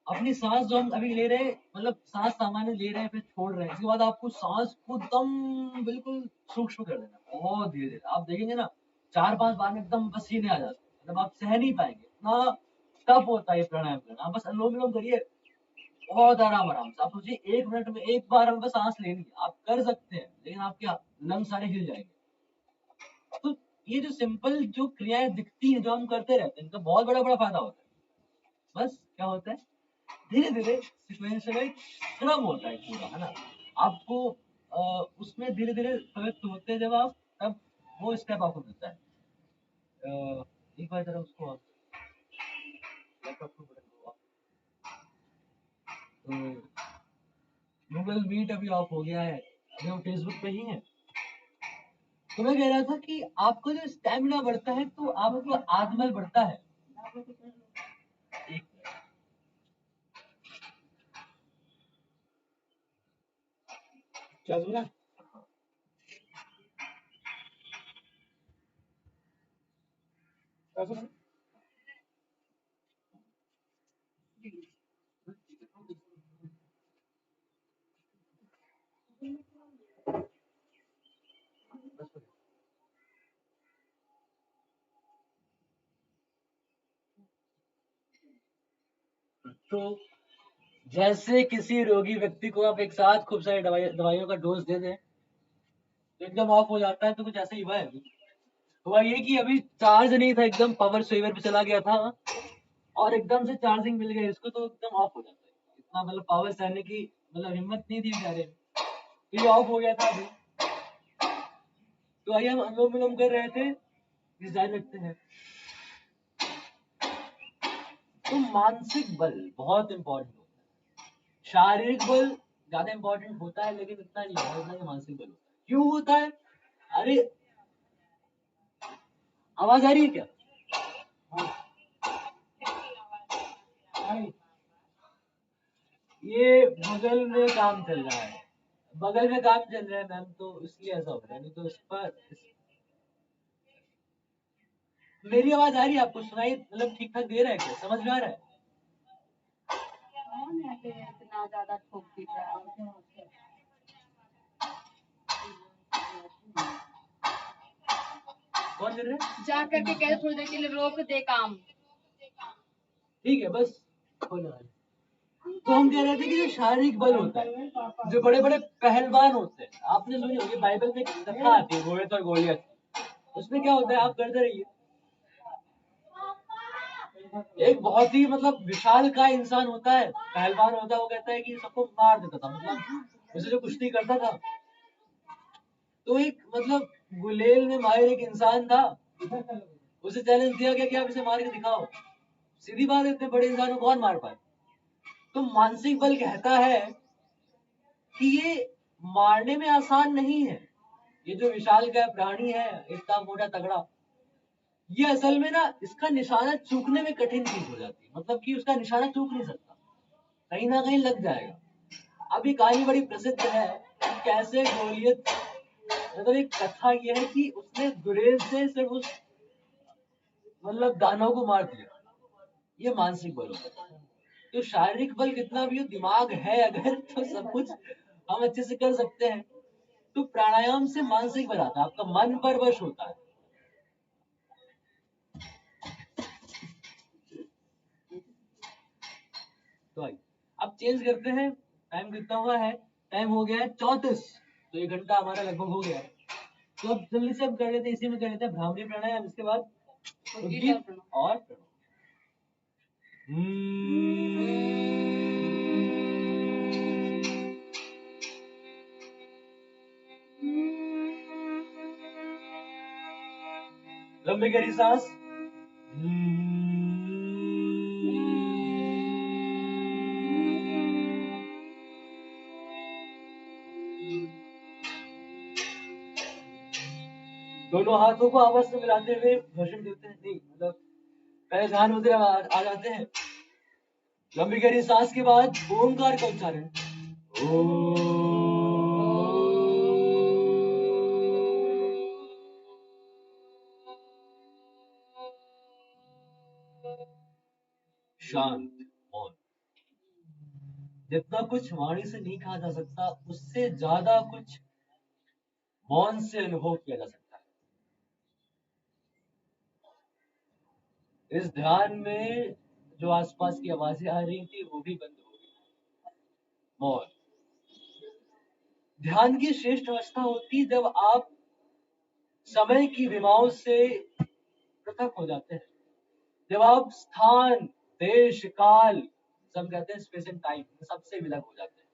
अपनी सांस जो हम अभी ले रहे हैं, मतलब सांस सामान्य ले रहे हैं फिर छोड़ रहे हैं, इसके बाद आपको सांस को दम बिल्कुल सूक्ष्म कर देना, बहुत धीरे धीरे। आप देखेंगे ना 4-5 बार में एकदम पसीने आ जाते हैं, मतलब आप सह नहीं पाएंगे, इतना टफ होता है ये प्राणायाम करना। आप बस अनुलोम विलोम करिए, बहुत आराम आराम से। आप सोचिए 1 मिनट में एक बार हमें बस सांस लेनी है, आप कर सकते हैं, लेकिन आपके लंग सारे हिल जाएंगे। तो ये जो सिंपल जो क्रियाएं दिखती हैं जो हम करते रहते हैं, इनका बहुत बड़ा बड़ा फायदा होता है। बस क्या होता है, धीरे धीरे सिक्वेंशियल एक क्रम होता है पूरा, है ना। आपको उसमें धीरे धीरे प्रवृत्त होते हैं जब आप, तब वो स्टेप आपको मिलता है। एक बार जरा उसको लैपटॉप को बटन दो। तो गूगल मीट अभी ऑफ हो गया है, अभी हम फेसबुक पे ही हैं। तो मैं कह रहा था कि आपका जो स्टेमिना बढ़ता है तो आपका आत्मबल बढ़ता है। एक क्या सुना, क्या सुना। तो जैसे किसी रोगी व्यक्ति को आप एक साथ खूब सारी दवाइयों का डोज दे दें तो एकदम ऑफ हो जाता है, तो कुछ ऐसा ही हुआ है अभी। हुआ ये कि अभी चार्ज नहीं था, एकदम पावर सेवर पे चला गया था और एकदम से चार्जिंग मिल गई इसको, तो एकदम ऑफ हो जाता है। इतना मतलब पावर सहने की मतलब हिम्मत नहीं थी बेचारे, तो ये ऑफ हो गया था अभी। तो आइए हम अनुलोम विलोम कर रहे थे, इस जारी रखते हैं। तो मानसिक बल बहुत इंपॉर्टेंट होता है, शारीरिक बल ज्यादा इंपॉर्टेंट होता है, लेकिन इतना नहीं है जितना कि मानसिक बल होता है। क्यों होता है, अरे आवाज आ रही है क्या। ये बगल में काम चल रहा है, बगल में काम चल रहा है मैम, तो इसलिए ऐसा हो रहा है, नहीं तो मेरी आवाज आ रही है आपको, सुनाई मतलब ठीक ठाक दे रहा है क्या, समझ में आ रहा है। कौन ऐसे इतना ज्यादा ठोक पीट रहा है? कौन कर रहा है, जा करके कह थोड़ी देर के लिए रोक दे काम। ठीक है बस हो जाए। तो हम कह रहे थे कि जो शारीरिक बल होता है, जो बड़े बड़े पहलवान होते हैं, आपने सुनी होगी बाइबल में एक कथा आती है गोलियत और गोलियत, उसमें क्या होता है, आप करते रहिए। एक बहुत ही मतलब विशाल का इंसान होता है, पहलवान होता है, वो कहता है कि सबको मार देता था, मतलब उसे जो कुश्ती करता था। तो एक मतलब गुलेल में माहिर एक इंसान था, उसे चैलेंज दिया गया कि आप इसे मार के दिखाओ। सीधी बात है, इतने बड़े इंसान को कौन मार पाए। तो मानसिक बल कहता है कि ये मारने में आसान नहीं है, ये जो विशाल का प्राणी है इतना मोटा तगड़ा, ये असल में ना इसका निशाना चूकने में कठिन चीज हो जाती है, मतलब कि उसका निशाना चूक नहीं सकता, कहीं ना कहीं लग जाएगा। अब ये कहानी बड़ी प्रसिद्ध है कि कैसे गोलियत, मतलब एक कथा ये है कि उसने गुरेज से सिर्फ उस मतलब दानव को मार दिया। ये मानसिक बल होता है। तो शारीरिक बल कितना भी हो, दिमाग है अगर तो सब कुछ हम अच्छे से कर सकते हैं। तो प्राणायाम से मानसिक बल आता है, आपका मन पर वश होता है। तो आइए अब चेंज करते हैं, टाइम कितना हुआ है, टाइम हो गया है 34, तो 1 घंटा हमारा लगभग हो गया है। तो अब जल्दी से हम कर लेते हैं, इसी में कर लेते हैं भ्रामरी प्राणायाम, इसके बाद उद्गीत और प्रणव। लंबी गहरी सांस। दोनों हाथों को आपस में मिलाते हुए भाषण देते हैं, नहीं मतलब पहले ध्यान मुद्रा आ जाते हैं। लंबी गहरी सांस के बाद ओंकार का उच्चारण। शांत मौन। जितना कुछ वाणी से नहीं कहा जा सकता उससे ज्यादा कुछ मौन से अनुभव किया जा सकता है। इस ध्यान में जो आसपास की आवाजें आ रही थी वो भी बंद हो गई। मौन। ध्यान की श्रेष्ठ अवस्था होती जब आप समय की विमाओं से पृथक हो जाते हैं, जब आप स्थान, देश, काल, सब कहते हैं स्पेस एंड टाइम, सबसे विलग हो जाते हैं,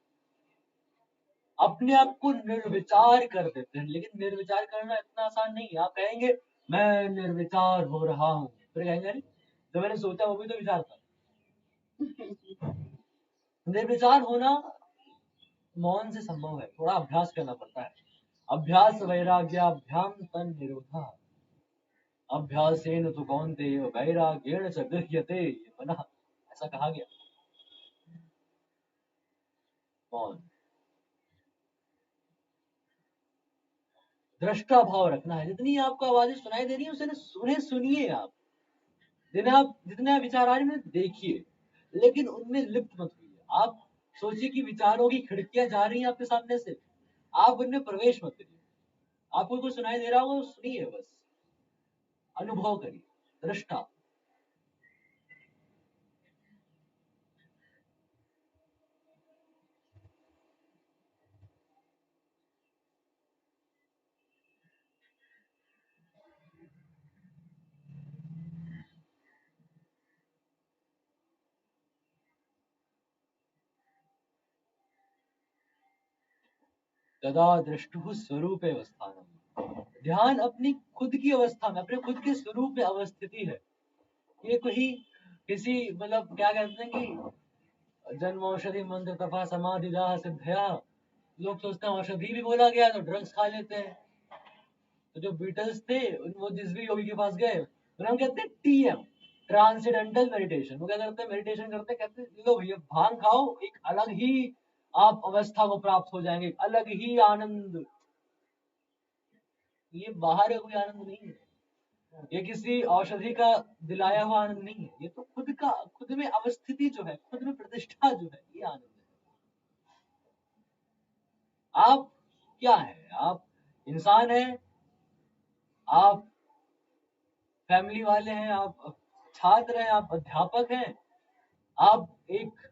अपने आप को निर्विचार कर देते हैं। लेकिन निर्विचार करना इतना आसान नहीं है। आप कहेंगे मैं निर्विचार हो रहा हूं, फिर कहेंगे अरे जो मैंने सोचा वो भी तो विचार था। निर्विचार होना मौन से संभव है, थोड़ा अभ्यास करना पड़ता है। अभ्यास वैराग्याभ्याम तन निरोधा, अभ्यासेन तु कौन्तेय वैराग्येण च गृह्यते मनः, ऐसा कहा गया। मौन। दृष्टा भाव रखना है। जितनी आपको आवाजें सुनाई दे रही है उन्हें सुनिए आप। जितने विचार आ रहे हैं देखिए, लेकिन उनमें लिप्त मत होइए। आप सोचिए कि विचारों की खिड़कियां जा रही हैं आपके सामने से, आप उनमें प्रवेश मत करिए। आपको कुछ सुनाई दे रहा होगा तो सुनिए, बस अनुभव करिए। दृष्टा। तदा दृष्टु स्वरूप अवस्थानम। ध्यान अपनी खुद की अवस्था में, अपने खुद के स्वरूप में अवस्थिति है। ये कोई किसी मतलब क्या कहते हैं कि जन्म औषधि मंत्र तपा समाधि दाह सिद्धया, लोग सोचते हैं औषधि भी बोला गया तो ड्रग्स खा लेते हैं। तो जो बीटल्स थे वो जिस भी योगी के पास गए तो हम कहते हैं टीएम, ट्रांसेंडेंटल मेडिटेशन। वो क्या करते हैं, मेडिटेशन करते हैं, कहते हैं लो भैया भांग खाओ, एक अलग ही आप अवस्था को प्राप्त हो जाएंगे, एक अलग ही आनंद। ये बाहर का कोई आनंद नहीं है, ये किसी औषधि का दिलाया हुआ आनंद नहीं है, ये तो खुद का, खुद में अवस्थिति जो है, खुद में प्रतिष्ठा जो है, ये आनंद है। आप क्या है, आप इंसान हैं, आप फैमिली वाले हैं, आप छात्र हैं, आप अध्यापक हैं, आप एक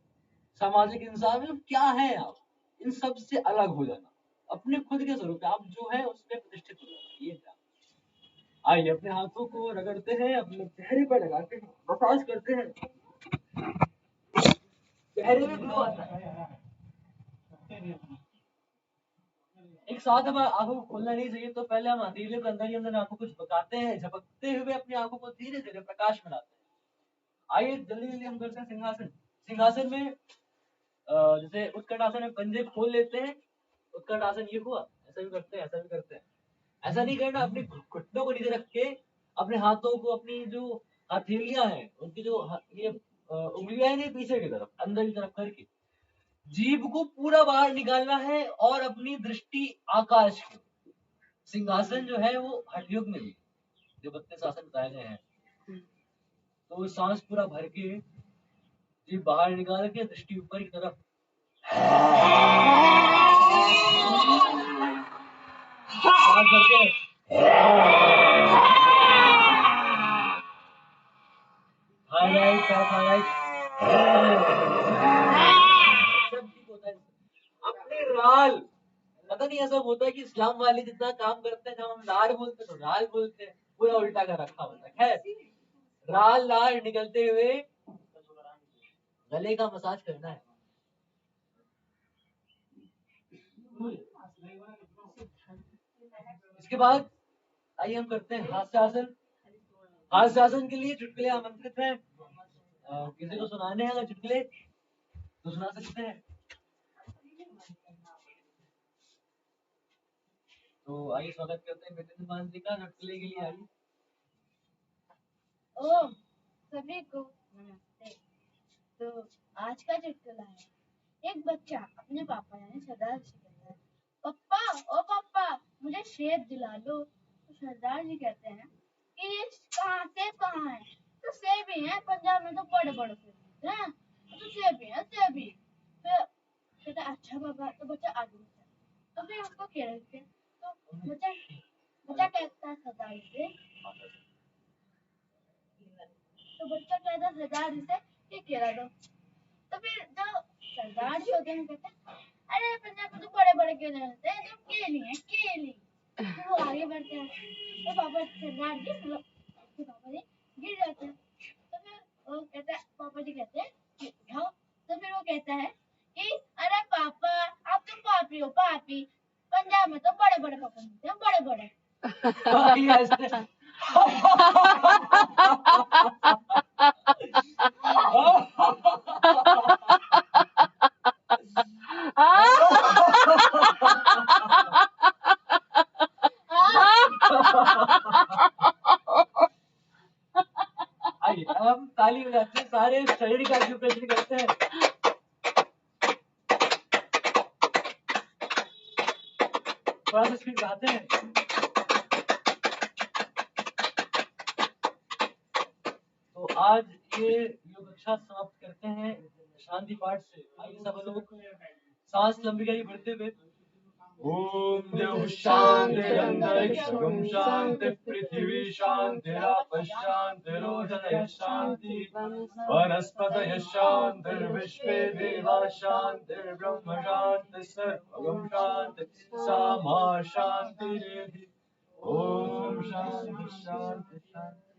सामाजिक इंसान, मतलब क्या है आप। इन सब से अलग हो जाना, अपने खुद के स्वरूप आप जो है उसमें प्रतिष्ठित हो जाना, ये क्या। आइए अपने हाथों को रगड़ते हैं, अपने चेहरे पर लगाते हैं, मसाज करते हैं, चेहरे में ग्लो आता है। एक साथ अब आंखों को खोलना नहीं चाहिए, तो पहले हम हथेलियों के अंदर ही अंदर आंखों को झपकाते हैं, झपकते हुए अपनी आंखों को धीरे धीरे प्रकाश में लाते हैं। आइए जल्दी जल्दी हम करते हैं सिंहासन। सिंहासन में जैसे उत्कट आसन में पंजे खोल लेते हैं, उत्कट आसन ये हुआ, ऐसा भी करते हैं, ऐसा भी करते हैं। ऐसा नहीं करना, अपने घुटनों को नीचे रख के अपने हाथों को, अपनी जो हथेलियां हैं उनकी जो ये उंगलियां हैं पीछे की तरफ, अंदर की तरफ करके जीभ को पूरा बाहर निकालना है और अपनी दृष्टि आकाश की। सिंहासन जो है वो हठयोग में भी जो 32 आसन बताए गए हैं, तो सांस पूरा भर के जीभ बाहर निकाल के दृष्टि ऊपर की तरफ, सांस भर के थायराइड पैराथायराइड सब ठीक होता है। अपनी राल, पता नहीं ऐसा होता है कि इस्लाम वाले जितना काम करते हैं, जब हम लार बोलते हैं तो राल बोलते हैं, पूरा उल्टा कर रखा होता है। खैर राल लार निकलते हुए गले का मसाज करना है। इसके बाद आइए हम करते हैं हास्यासन। आज शासन के लिए चुटकुले आमंत्रित हैं। किसी को सुनाने हैं अगर चुटकुले तो सुना सकते हैं। तो आइए स्वागत करते हैं बेटे मान जी का चुटकुले के लिए। आइए। ओ सभी को नमस्ते। तो आज का चुटकुला है, एक बच्चा अपने पापा यानी सरदार जी कहता है, पप्पा ओ पप्पा मुझे सेब दिला दो। तो सरदार जी कहते हैं कि ये कहाँ सेब कहाँ है? तो सेब ही है, पंजाब में तो बड़े बड़े सेब मिलते हैं, तो सेब ही है सेब ही। फिर कहता है अच्छा पापा। तो बच्चा आगे बढ़ता है, तो फिर उसको खेलते हैं। तो बच्चा बच्चा कहता है सरदार जी से, तो बच्चा कहता है सरदार जी से कि केला दो। तो फिर जो सरदार जी होते हैं कहते हैं अरे पंजाब में तो बड़े बड़े केले होते हैं, जो केली है केली। फिर वो आगे बढ़ते हैं, तो पापा सरदार जी मतलब उसके पापा जी गिर जाते हैं। तो फिर वो कहता है, पापा जी कहते हैं कि उठाओ। तो फिर वो कहता है कि अरे पापा आप तो पापी हो पापी, पंजाब में तो बड़े बड़े पापा मिलते हैं बड़े बड़े। आइए अब हम ताली बजाते हैं, सारे शरीर का एक्सप्रेशन करते हैं। थोड़ा सा स्पीड बढ़ाते हैं। तो आज ये योग कक्षा समाप्त करते हैं शांति पाठ से। आइए सब लोग सांस लंबी करिए भरते हुए। ओम देव शांतिरंतरिक्षं शांति पृथ्वी शांतिराप शांतिरोदय शांति वनस्पतय शांतिर्विश्वे देवा शांतिर्ब्रह्म शांति सर्वगम शांति सामा शांतिरेधि। ओम शांति शांति शांति।